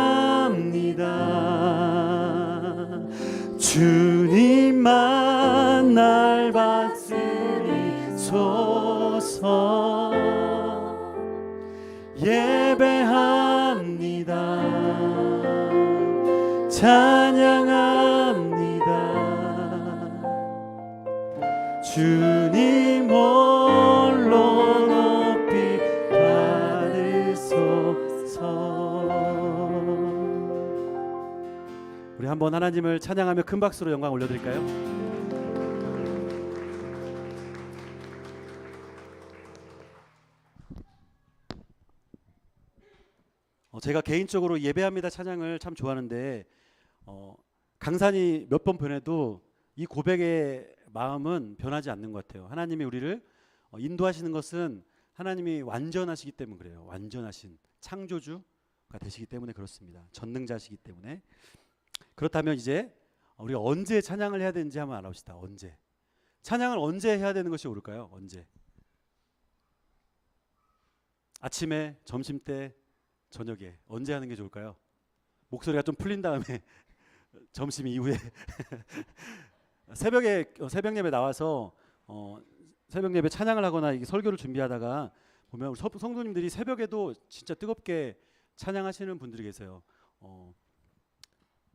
Speaker 1: 주님만 날 다스리소서. 예배합니다. 찬양합니다. 주님 홀로 높이 받으소서. 우리 한번 하나님을 찬양하며 큰 박수로 영광 올려드릴까요? 제가 개인적으로 예배합니다 찬양을 참 좋아하는데 강산이 몇 번 변해도 이 고백의 마음은 변하지 않는 것 같아요. 하나님이 우리를 인도하시는 것은 하나님이 완전하시기 때문에 그래요. 완전하신 창조주가 되시기 때문에 그렇습니다. 전능자시기 때문에. 그렇다면 이제 우리가 언제 찬양을 해야 되는지 한번 알아봅시다. 언제 찬양을 언제 해야 되는 것이 옳을까요? 언제? 아침에, 점심때, 저녁에 언제 하는 게 좋을까요? 목소리가 좀 풀린 다음에 점심 이후에 새벽에 새벽 예배 나와서 새벽 예배 찬양을 하거나 이게 설교를 준비하다가 보면 우리 성도님들이 새벽에도 진짜 뜨겁게 찬양하시는 분들이 계세요.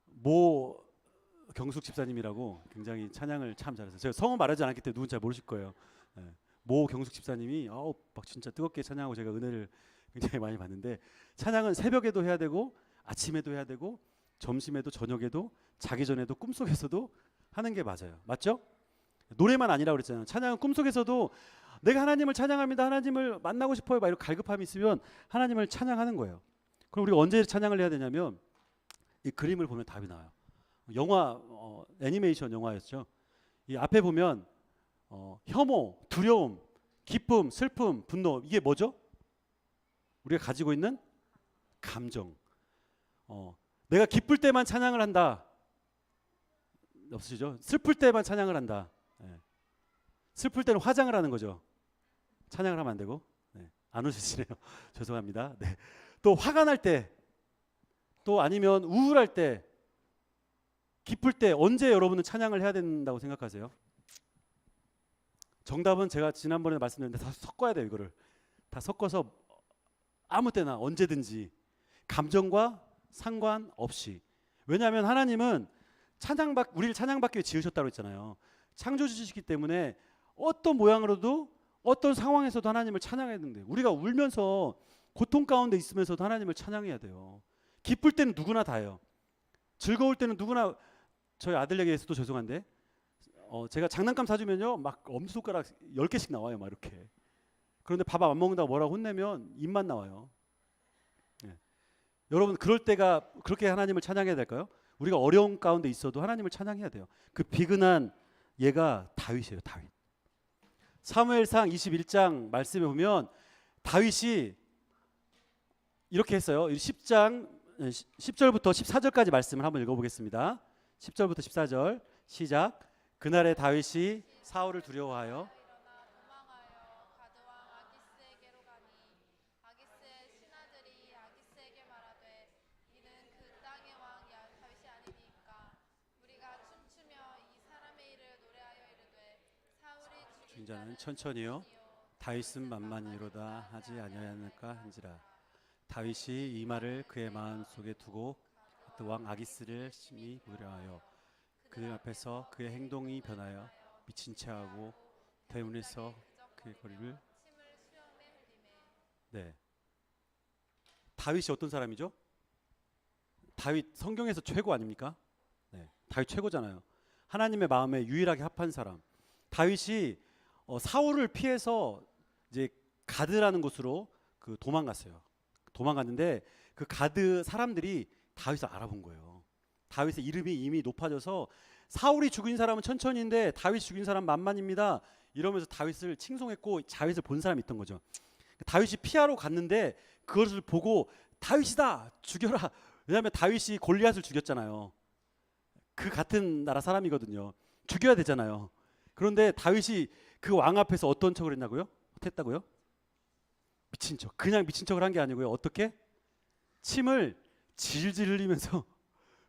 Speaker 1: 모 경숙 집사님이라고 굉장히 찬양을 참 잘하세요. 제가 성은 말하지 않았기 때문에 누군지 잘 모르실 거예요. 모 경숙 집사님이 막 진짜 뜨겁게 찬양하고 제가 은혜를 굉장히 많이 받는데 찬양은 새벽에도 해야 되고 아침에도 해야 되고 점심에도 저녁에도 자기 전에도 꿈속에서도 하는 게 맞아요. 맞죠? 노래만 아니라고 그랬잖아요. 찬양은 꿈속에서도 내가 하나님을 찬양합니다. 하나님을 만나고 싶어요. 막 이런 갈급함이 있으면 하나님을 찬양하는 거예요. 그럼 우리가 언제 찬양을 해야 되냐면 이 그림을 보면 답이 나와요. 영화 애니메이션 영화였죠. 이 앞에 보면 혐오, 두려움, 기쁨, 슬픔, 분노 이게 뭐죠? 우리가 가지고 있는 감정. 내가 기쁠 때만 찬양을 한다. 없으시죠? 슬플 때만 찬양을 한다. 슬플 때는 화장을 하는 거죠. 찬양을 하면 안 되고. 안 웃으시네요. 죄송합니다. 또 화가 날 때, 또 아니면 우울할 때, 기쁠 때 언제 여러분은 찬양을 해야 된다고 생각하세요? 정답은 제가 지난번에 말씀드렸는데 다 섞어야 돼요. 이거를 다 섞어서 아무 때나 언제든지 감정과 상관없이. 왜냐하면 하나님은 우리를 찬양받기 위해 지으셨다고 했잖아요. 창조주시기 때문에 어떤 모양으로도 어떤 상황에서도 하나님을 찬양해야 되는데 우리가 울면서 고통 가운데 있으면서도 하나님을 찬양해야 돼요. 기쁠 때는 누구나 다 해요. 즐거울 때는 누구나. 저희 아들 얘기해서도 죄송한데 제가 장난감 사주면요 막 엄지손가락 10개씩 나와요. 막 이렇게. 그런데 밥 안 먹는다고 뭐라고 혼내면 입만 나와요. 여러분 그럴 때가 그렇게 하나님을 찬양해야 될까요? 우리가 어려운 가운데 있어도 하나님을 찬양해야 돼요. 그 비근한 얘가 다윗이에요. 다윗. 사무엘상 21장 말씀에 보면 다윗이 이렇게 했어요. 10장 10절부터 14절까지 말씀을 한번 읽어보겠습니다. 10절부터 14절 시작. 그날에 다윗이 사울을 두려워하여 주인자는 천천히요 다윗은 만만히로다 하지 아니하였을까 한지라. 다윗이 이 말을 그의 마음 속에 두고 또 왕 아기스를 심히 두려워하여 그들 앞에서 그의 행동이 변하여 미친 체하고 대문에서 그의 거리를. 다윗이 어떤 사람이죠? 다윗 성경에서 최고 아닙니까? 다윗 최고잖아요. 하나님의 마음에 유일하게 합한 사람. 다윗이 사울을 피해서 이제 가드라는 곳으로 그 도망갔어요. 도망갔는데 그 가드 사람들이 다윗을 알아본 거예요. 다윗의 이름이 이미 높아져서 사울이 죽인 사람은 천천히인데 다윗이 죽인 사람 만만입니다. 이러면서 다윗을 칭송했고 다윗을 본 사람이 있던 거죠. 다윗이 피하러 갔는데 그것을 보고 다윗이다 죽여라. 왜냐하면 다윗이 골리앗을 죽였잖아요. 그 같은 나라 사람이거든요. 죽여야 되잖아요. 그런데 다윗이 그 왕 앞에서 어떤 척을 했냐고요? 했다고요? 미친 척. 그냥 미친 척을 한 게 아니고요. 어떻게? 침을 질질 흘리면서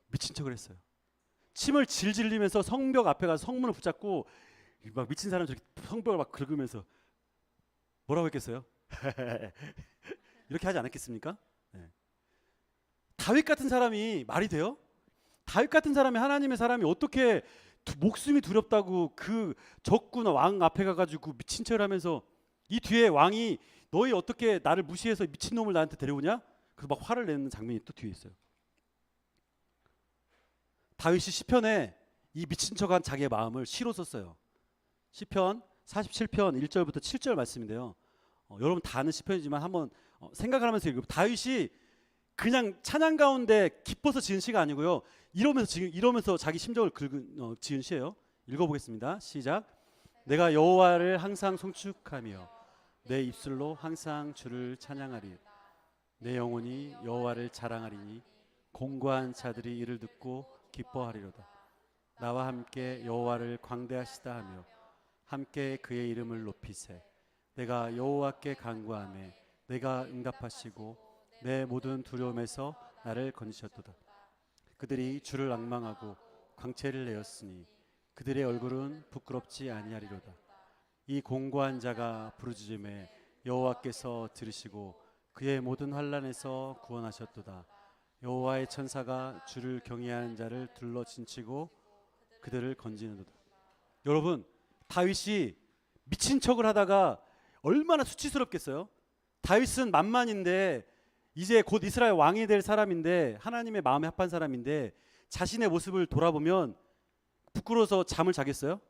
Speaker 1: 미친 척을 했어요. 침을 질질 흘리면서 성벽 앞에 가서 성문을 붙잡고 막 미친 사람 저렇게 성벽을 막 긁으면서 뭐라고 했겠어요? 이렇게 하지 않았겠습니까? 네. 다윗 같은 사람이 말이 돼요? 다윗 같은 사람이 하나님의 사람이 어떻게 목숨이 두렵다고 그 적군 왕 앞에 가가지고 미친 척을 하면서 이 뒤에 왕이 너희 어떻게 나를 무시해서 미친놈을 나한테 데려오냐? 그래서 막 화를 내는 장면이 또 뒤에 있어요. 다윗이 시편에 이 미친 척한 자기의 마음을 시로 썼어요. 시편 47편 1절부터 7절 말씀인데요. 여러분 다 아는 시편이지만 한번 생각을 하면서 읽어요. 다윗이 그냥 찬양 가운데 기뻐서 지은 시가 아니고요. 이러면서 자기 심정을 지은 시예요. 읽어보겠습니다. 시작. 내가 여호와를 항상 송축하며 내 입술로 항상 주를 찬양하리. 내 영혼이 여호와를 자랑하리니 공고한 자들이 이를 듣고 기뻐하리로다. 나와 함께 여호와를 광대하시다 하며 함께 그의 이름을 높이세. 내가 여호와께 간구하매 내가 응답하시고 내 모든 두려움에서 나를 건지셨도다. 그들이 주를 앙망하고 광채를 내었으니 그들의 얼굴은 부끄럽지 아니하리로다. 이 공고한 자가 부르짖음에 여호와께서 들으시고 그의 모든 환난에서 구원하셨도다. 여호와의 천사가 주를 경외하는 자를 둘러 진치고 그들을 건지는도다. 여러분, 다윗이 미친 척을 하다가 얼마나 수치스럽겠어요? 다윗은 만만인데 이제 곧 이스라엘 왕이 될 사람인데 하나님의 마음에 합한 사람인데 자신의 모습을 돌아보면 부끄러워서 잠을 자겠어요?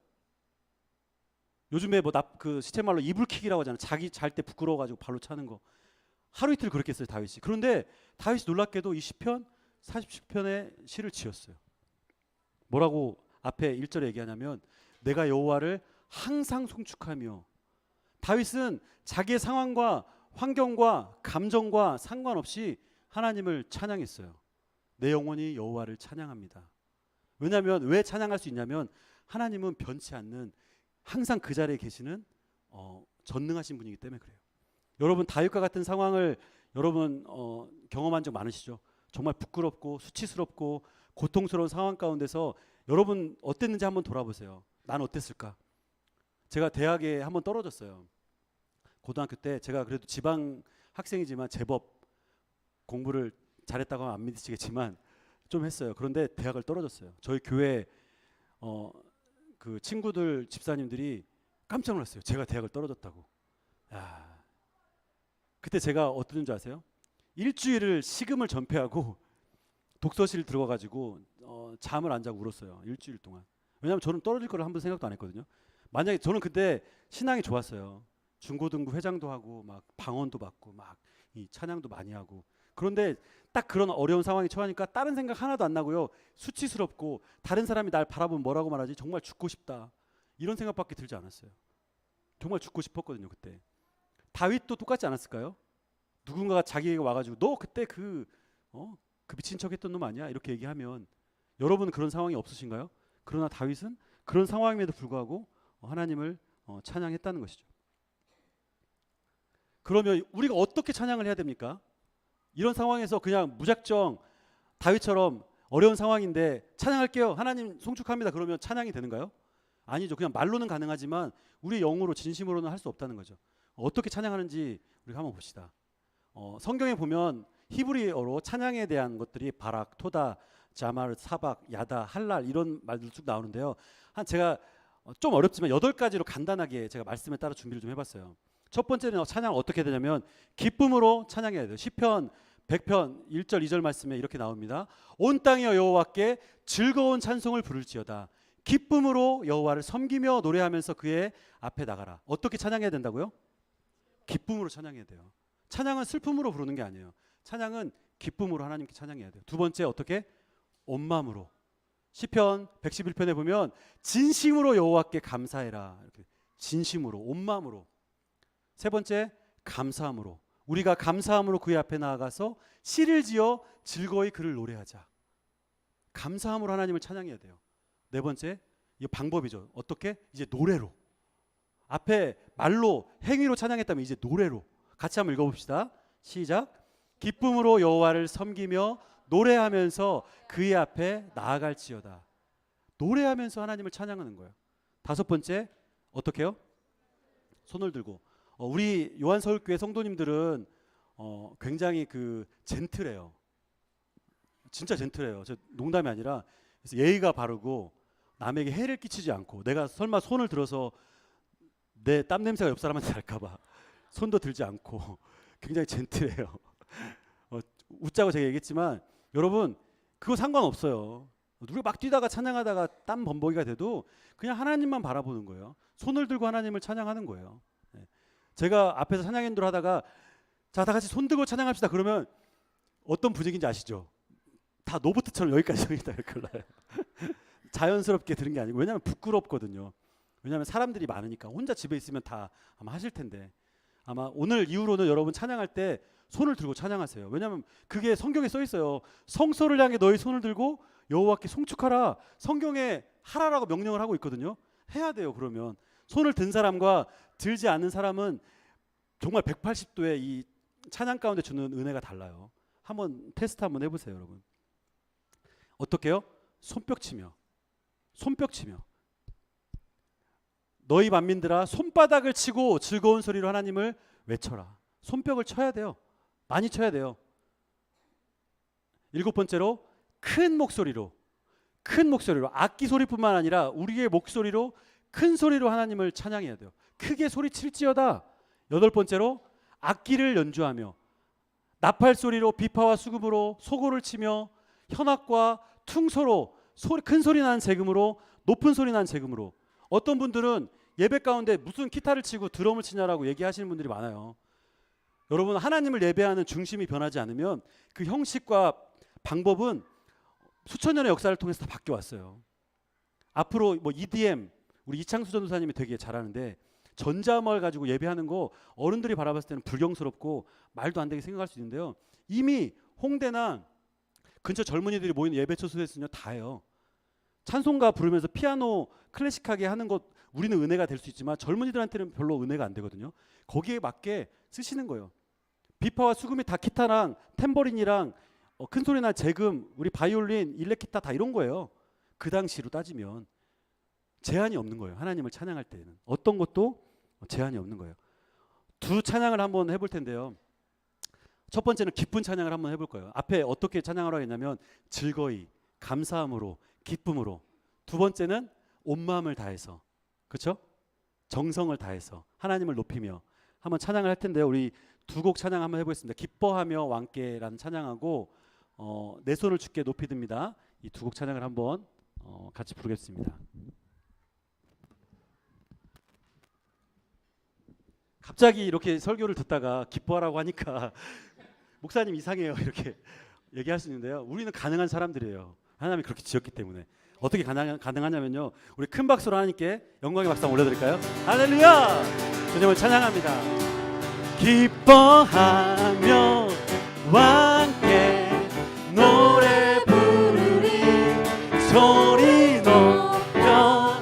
Speaker 1: 요즘에 그 시체말로 이불킥이라고 하잖아요. 자기 잘 때 부끄러워가지고 발로 차는 거. 하루 이틀 그렇게 했어요, 다윗이. 그런데 다윗이 놀랍게도 이 시편 47편의 시를 지었어요. 뭐라고 앞에 1절에 얘기하냐면 내가 여호와를 항상 송축하며. 다윗은 자기의 상황과 환경과 감정과 상관없이 하나님을 찬양했어요. 내 영혼이 여호와를 찬양합니다. 왜냐하면 왜 찬양할 수 있냐면 하나님은 변치 않는 항상 그 자리에 계시는 전능하신 분이기 때문에 그래요. 여러분 다윗과 같은 상황을 여러분 경험한 적 많으시죠? 정말 부끄럽고 수치스럽고 고통스러운 상황 가운데서 여러분 어땠는지 한번 돌아보세요. 난 어땠을까? 제가 대학에 한번 떨어졌어요. 고등학교 때 제가 그래도 지방 학생이지만 제법 공부를 잘했다고 하면 안 믿으시겠지만 좀 했어요. 그런데 대학을 떨어졌어요. 저희 교회 그 친구들 집사님들이 깜짝 놀랐어요. 제가 대학을 떨어졌다고. 야, 그때 제가 어떤 줄 아세요? 일주일을 식음을 전폐하고 독서실 들어가가지고 잠을 안 자고 울었어요. 일주일 동안. 왜냐하면 저는 떨어질 거를 한 번 생각도 안 했거든요. 만약에 저는 그때 신앙이 좋았어요. 중고등부 회장도 하고 막 방언도 받고 막 이 찬양도 많이 하고. 그런데 딱 그런 어려운 상황에 처하니까 다른 생각 하나도 안 나고요. 수치스럽고 다른 사람이 날 바라보면 뭐라고 말하지? 정말 죽고 싶다. 이런 생각밖에 들지 않았어요. 정말 죽고 싶었거든요. 그때. 다윗도 똑같지 않았을까요? 누군가가 자기에게 와가지고 너 그때 그 미친 척했던 놈 아니야? 이렇게 얘기하면 여러분 그런 상황이 없으신가요? 그러나 다윗은 그런 상황임에도 불구하고 하나님을 찬양했다는 것이죠. 그러면 우리가 어떻게 찬양을 해야 됩니까? 이런 상황에서 그냥 무작정 다윗처럼 어려운 상황인데 찬양할게요. 하나님 송축합니다. 그러면 찬양이 되는가요? 아니죠. 그냥 말로는 가능하지만 우리 영으로 진심으로는 할 수 없다는 거죠. 어떻게 찬양하는지 우리가 한번 봅시다. 성경에 보면 히브리어로 찬양에 대한 것들이 바락, 토다, 자말, 사박, 야다, 할랄 이런 말들 쭉 나오는데요. 제가 좀 어렵지만 8가지로 간단하게 제가 말씀에 따라 준비를 좀 해봤어요. 첫 번째는 찬양 어떻게 되냐면 기쁨으로 찬양해야 돼요. 시편 100편 1절 2절 말씀에 이렇게 나옵니다. 온 땅이여 여호와께 즐거운 찬송을 부를지어다. 기쁨으로 여호와를 섬기며 노래하면서 그의 앞에 나가라. 어떻게 찬양해야 된다고요? 기쁨으로 찬양해야 돼요. 찬양은 슬픔으로 부르는 게 아니에요. 찬양은 기쁨으로 하나님께 찬양해야 돼요. 두 번째 어떻게? 온 마음으로. 시편 111편에 보면 진심으로 여호와께 감사해라. 이렇게 진심으로, 온 마음으로. 세 번째 감사함으로. 우리가 감사함으로 그의 앞에 나아가서 시를 지어 즐거이 그를 노래하자. 감사함으로 하나님을 찬양해야 돼요. 네 번째, 이 방법이죠. 어떻게? 이제 노래로. 앞에 말로 행위로 찬양했다면 이제 노래로. 같이 한번 읽어봅시다. 시작. 기쁨으로 여호와를 섬기며 노래하면서 그의 앞에 나아갈지어다. 노래하면서 하나님을 찬양하는 거예요. 다섯 번째, 어떻게 해요? 손을 들고. 우리 요한서울교회 성도님들은 굉장히 젠틀해요. 진짜 젠틀해요. 저 농담이 아니라 그래서 예의가 바르고 남에게 해를 끼치지 않고, 내가 설마 손을 들어서 내 땀 냄새가 옆 사람한테 날까봐 손도 들지 않고 굉장히 젠틀해요. 웃자고 제가 얘기했지만 여러분 그거 상관없어요. 누가 막 뛰다가 찬양하다가 땀 범벅이가 돼도 그냥 하나님만 바라보는 거예요. 손을 들고 하나님을 찬양하는 거예요. 제가 앞에서 찬양 인도를 하다가 자, 다 같이 손 들고 찬양합시다 그러면 어떤 분위기인지 아시죠? 다 노브트처럼 여기까지 저기다 이렇게 올라요. 자연스럽게 들은 게 아니고, 왜냐하면 부끄럽거든요. 왜냐하면 사람들이 많으니까. 혼자 집에 있으면 다 아마 하실 텐데, 아마 오늘 이후로는 여러분 찬양할 때 손을 들고 찬양하세요. 왜냐하면 그게 성경에 써 있어요. 성소를 향해 너희 손을 들고 여호와께 송축하라. 성경에 하라라고 명령을 하고 있거든요. 해야 돼요. 그러면 손을 든 사람과 들지 않는 사람은 정말 180도의 이 찬양 가운데 주는 은혜가 달라요. 한번 테스트 한번 해보세요, 여러분. 어떻게요? 손뼉 치며 너희 만민들아 손바닥을 치고 즐거운 소리로 하나님을 외쳐라. 손뼉을 쳐야 돼요. 많이 쳐야 돼요. 일곱 번째로 큰 목소리로 악기 소리뿐만 아니라 우리의 목소리로 큰 소리로 하나님을 찬양해야 돼요. 크게 소리칠지어다. 여덟 번째로 악기를 연주하며 나팔 소리로 비파와 수금으로 소고를 치며 현악과 퉁소로 큰 소리 나는 재금으로 높은 소리 나는 재금으로. 어떤 분들은 예배 가운데 무슨 기타를 치고 드럼을 치냐라고 얘기하시는 분들이 많아요. 여러분 하나님을 예배하는 중심이 변하지 않으면 그 형식과 방법은 수천 년의 역사를 통해서 다 바뀌어 왔어요. 앞으로 뭐 EDM 우리 이창수 전도사님이 되게 잘하는데 전자음악을 가지고 예배하는 거 어른들이 바라봤을 때는 불경스럽고 말도 안 되게 생각할 수 있는데요. 이미 홍대나 근처 젊은이들이 모이는 예배 초소에서는요 다 해요. 찬송가 부르면서 피아노 클래식하게 하는 것 우리는 은혜가 될 수 있지만 젊은이들한테는 별로 은혜가 안 되거든요. 거기에 맞게 쓰시는 거예요. 비파와 수금이 다 기타랑 탬버린이랑 큰 소리 날 재금, 우리 바이올린, 일렉기타 다 이런 거예요. 그 당시로 따지면 제한이 없는 거예요. 하나님을 찬양할 때는 어떤 것도 제한이 없는 거예요. 두 찬양을 한번 해볼 텐데요. 첫 번째는 기쁜 찬양을 한번 해볼 거예요. 앞에 어떻게 찬양을 하겠냐면 즐거이, 감사함으로, 기쁨으로. 두 번째는 온 마음을 다해서, 그렇죠? 정성을 다해서 하나님을 높이며 한번 찬양을 할 텐데요. 우리 두 곡 찬양 한번 해보겠습니다. 기뻐하며 왕께라는 찬양하고 내 손을 주께 높이 듭니다. 이 두 곡 찬양을 한번 같이 부르겠습니다. 갑자기 이렇게 설교를 듣다가 기뻐하라고 하니까 목사님 이상해요 이렇게 얘기할 수 있는데요. 우리는 가능한 사람들이에요. 하나님이 그렇게 지었기 때문에. 어떻게 가능하냐면요. 우리 큰 박수로 하나님께 영광의 박수 올려드릴까요? 할렐루야! 주님을 찬양합니다. 기뻐하며 왕께 노래 부르리 소리 높여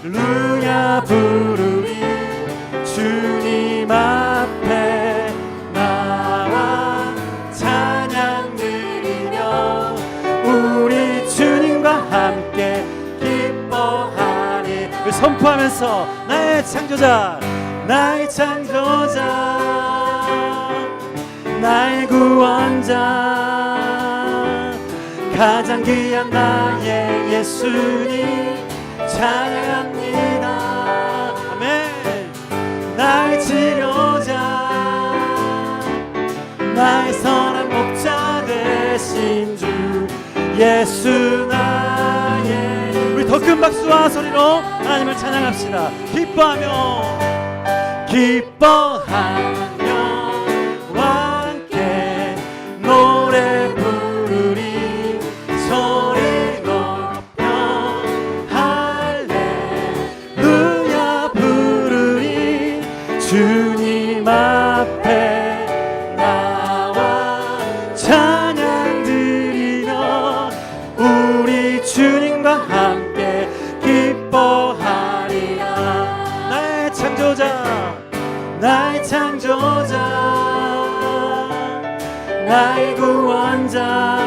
Speaker 1: 할렐루야 부르리 주님 앞에 나와 찬양 드리며 우리 주님과 함께 기뻐하리. 선포하면서 나의 창조자 나의 구원자 가장 귀한 나의 예수님 찬양합니다. 아멘. 나의 치료자 예수 나의. 우리 더 큰 박수와 소리로 하나님을 찬양합시다. 기뻐하며 함께 노래 부르리. 소리 높여 할렐루야 부르리. 주님 앞에 나와 찬양 드리며 우리 주님과 함께 기뻐하리라. 나의 창조자, 나의 창조자, 나의 구원자,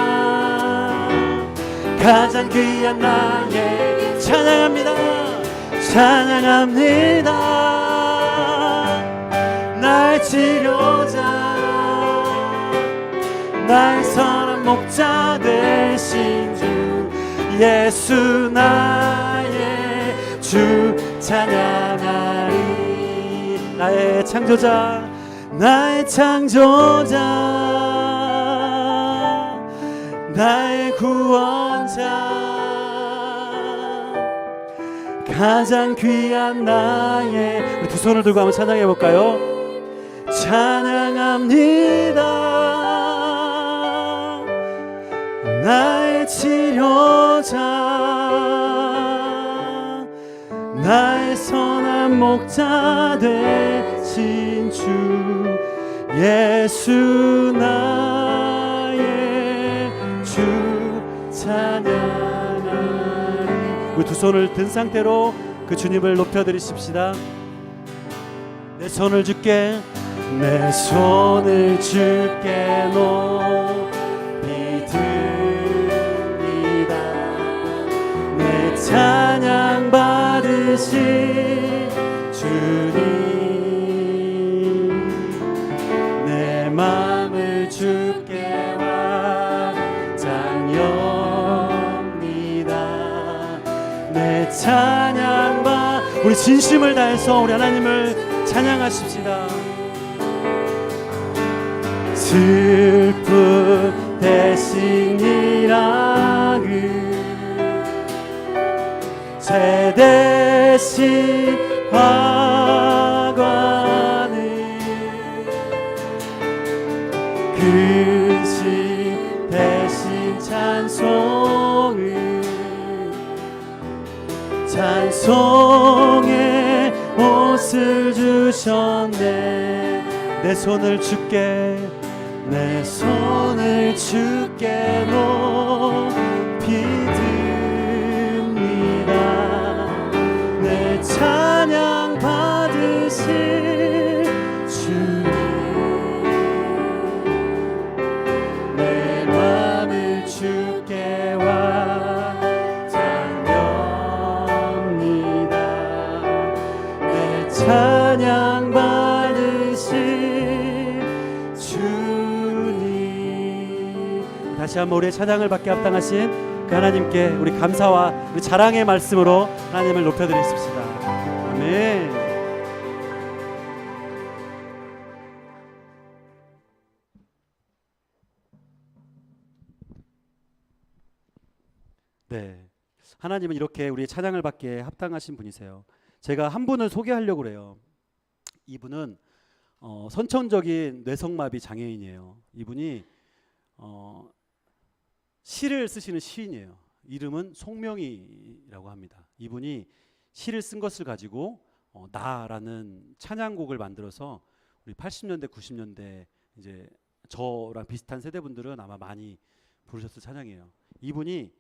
Speaker 1: 가장 귀한 나의. 찬양합니다, 찬양합니다. 나의 치료자, 나의 선한 목자 되신 주 예수 나의 주 찬양하리. 나의 창조자, 나의 창조자, 나의 구원자, 가장 귀한 나의. 우리 두 손을 들고 한번 찬양해 볼까요? 찬양합니다. 나의 치료자, 나의 선한 목자 되신 주 예수 나의 주 찬양하리. 우리 두 손을 든 상태로 그 주님을 높여드리십시다. 내 손을 주께, 내 손을 주께 높이 듭니다. 내 찬양 받으신 주님, 내 마음을 주께 완장엽니다. 내 찬양 받. 우리 진심을 다해서 우리 하나님을 찬양하십시다. 슬픔 대신 일하그 죄 대신 화관을 근심 대신 찬송을 찬송의 옷을 주셨네. 내 손을 주께, 내 손을 주께 높이 듭니다. 내 찬양 받으실 주님, 내 마음을 주께 완장엽니다. 내 찬양 받으실 주님. 다시 한번 우리의 찬양을 받게 합당하신 그 하나님께 우리 감사와 우리 자랑의 말씀으로 하나님을 높여드리십시다. 아멘. 네, 하나님은 이렇게 우리의 찬양을 받기에 합당하신 분이세요. 제가 한 분을 소개하려고 그래요. 이분은 선천적인 뇌성마비 장애인이에요. 이분이 시를 쓰시는 시인이에요. 이름은 송명희라고 합니다. 이분이 시를 쓴 것을 가지고 나라는 찬양곡을 만들어서 우리 80년대 90년대 이제 저랑 비슷한 세대분들은 아마 많이 부르셨을 찬양이에요. 이분이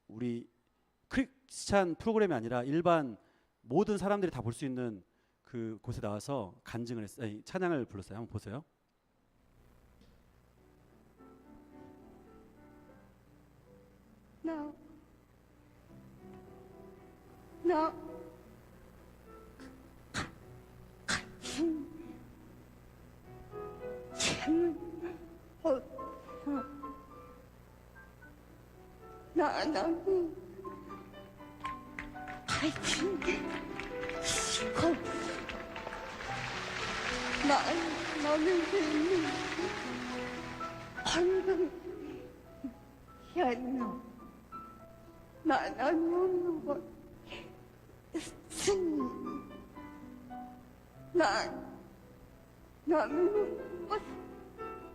Speaker 1: 우리 크리스찬 프로그램이 아니라 일반 모든 사람들이 다 볼 수 있는 그 곳에 나와서 간증을 했어요. 찬양을 불렀어요. 한번 보세요.
Speaker 3: 나 나는 가진 시고 나는 방금 현우 나는 것 스님 나는 것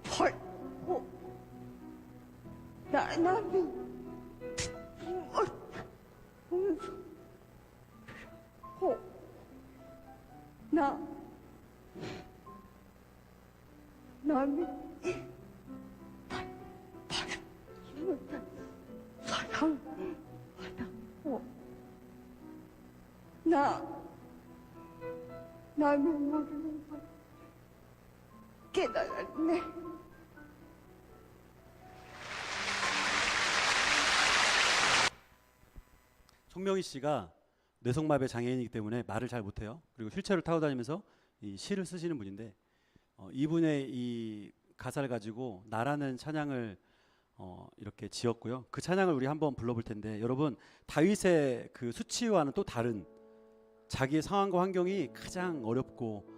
Speaker 3: 벌고 나는 고 나는 받은 사랑받았고 나는 모르는 걸 깨달았네.
Speaker 1: 송명희 씨가 뇌성마비 장애인이기 때문에 말을 잘 못해요. 그리고 휠체어를 타고 다니면서 이 시를 쓰시는 분인데 이분의 이 가사를 가지고 나라는 찬양을 이렇게 지었고요. 그 찬양을 우리 한번 불러볼 텐데 여러분 다윗의 그 수치와는 또 다른 자기의 상황과 환경이 가장 어렵고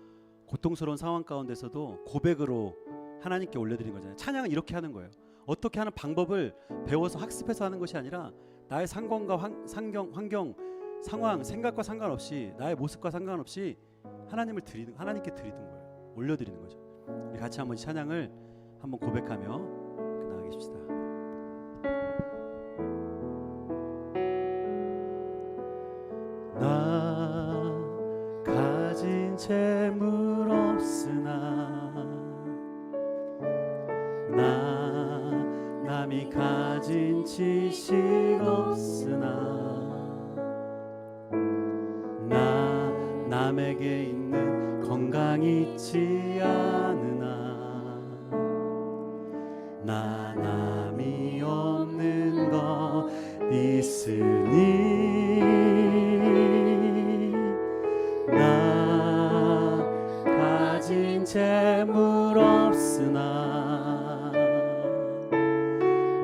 Speaker 1: 고통스러운 상황 가운데서도 고백으로 하나님께 올려드린 거잖아요. 찬양은 이렇게 하는 거예요. 어떻게 하는 방법을 배워서 학습해서 하는 것이 아니라 나의 상황과 환경, 상황, 생각과 상관없이 나의 모습과 상관없이 하나님께 드리는 거예요. 올려드리는 거죠. 우리 같이 한번 찬양을 한번 고백하며 나가 계십시다. 나 가진 재물 없으나 나 남이 가진 지식 없으나 나 남에게 있는 건강 있지 않으나 나 남이 없는 것 있으니 나 가진 재물 없으나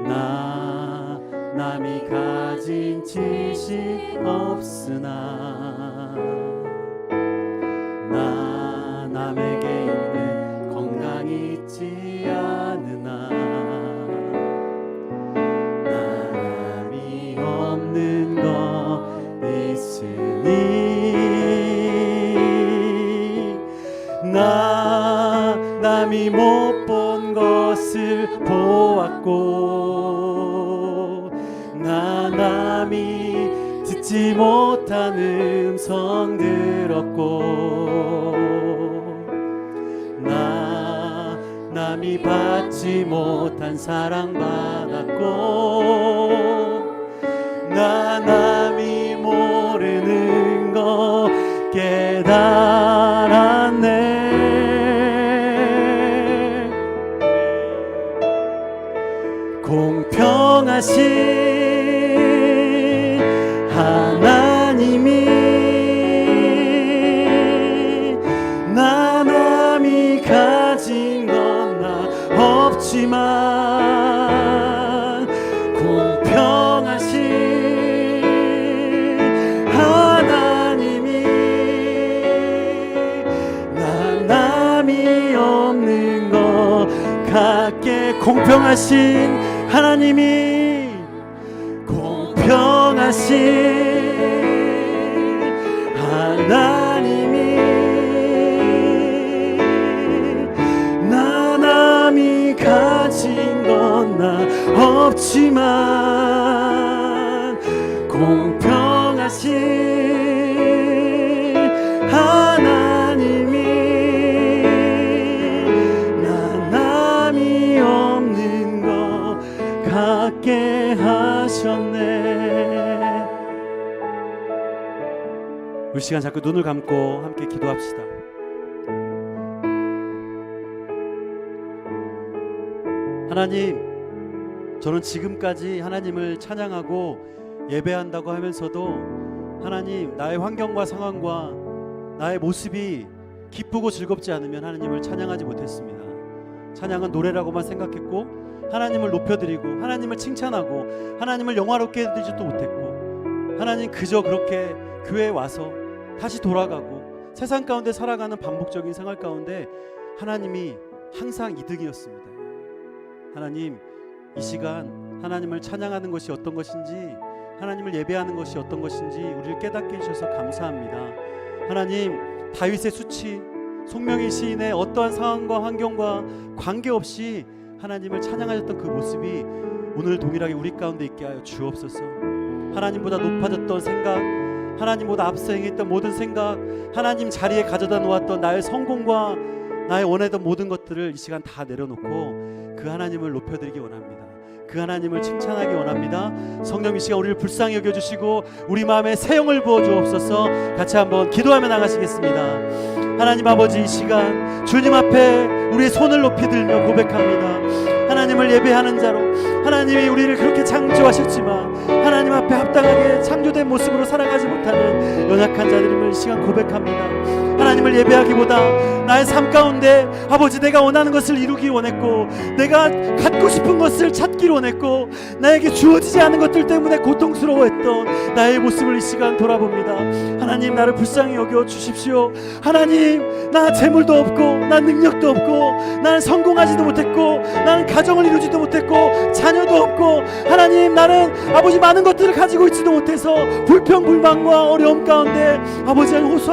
Speaker 1: 나 남이 가진 지식 없으나 나 남에게 있는 건강 있지 않으나 나 남이 없는 것 있으니 나 남이 못 본 것을 보았고 나 남이 듣지 못한 음성 들었고 나 남이 받지 못한 사랑 받았고 나 남이 모르는 것 깨달았네. 공평하신 하나님이 나 남이 가진 건 나 없지만 공평하신 하나님이 나 남이 없는 것 같게 공평하신 하나님이 공평하신 하나님이 나 남이 가진 건 나 없지만 공평하신 하나님이 나 남이 없는 것 갖게 하셨네. 우리 시간 자꾸 눈을 감고 함께 기도합시다. 하나님, 저는 지금까지 하나님을 찬양하고 예배한다고 하면서도 하나님 나의 환경과 상황과 나의 모습이 기쁘고 즐겁지 않으면 하나님을 찬양하지 못했습니다. 찬양은 노래라고만 생각했고 하나님을 높여드리고 하나님을 칭찬하고 하나님을 영화롭게 해드리지도 못했고 하나님 그저 그렇게 교회에 와서 다시 돌아가고 세상 가운데 살아가는 반복적인 생활 가운데 하나님이 항상 이득이었습니다. 하나님 이 시간 하나님을 찬양하는 것이 어떤 것인지, 하나님을 예배하는 것이 어떤 것인지 우리를 깨닫게 해주셔서 감사합니다. 하나님, 다윗의 수치, 송명희 시인의 어떠한 상황과 환경과 관계없이 하나님을 찬양하셨던 그 모습이 오늘 동일하게 우리 가운데 있게 하여 주옵소서. 하나님보다 높아졌던 생각, 하나님보다 앞서 행했던 모든 생각, 하나님 자리에 가져다 놓았던 나의 성공과 나의 원하던 모든 것들을 이 시간 다 내려놓고 그 하나님을 높여드리기 원합니다. 그 하나님을 칭찬하기 원합니다. 성령 이 시간 우리를 불쌍히 여겨주시고 우리 마음에 새 영을 부어주옵소서. 같이 한번 기도하며 나가시겠습니다. 하나님 아버지, 이 시간 주님 앞에 우리의 손을 높이 들며 고백합니다. 하나님을 예배하는 자로, 하나님이 우리를 그렇게 창조하셨지만 하나님 앞에 합당하게 창조된 모습으로 살아가지 못하는 연약한 자들임을 이 시간 고백합니다. 하나님을 예배하기보다 나의 삶 가운데 아버지, 내가 원하는 것을 이루기 원했고, 내가 갖고 싶은 것을 찾기 원했고, 나에게 주어지지 않은 것들 때문에 고통스러워했던 나의 모습을 이 시간 돌아봅니다. 하나님, 나를 불쌍히 여겨 주십시오. 하나님, 나 재물도 없고, 난 능력도 없고, 나는 성공하지도 못했고, 나는 가정을 이루지도 못했고, 자녀도 없고, 하나님, 나는 아버지 많은 것들을 가지고 있지도 못해서 불평불만과 어려움 가운데 아버지 호소합니다.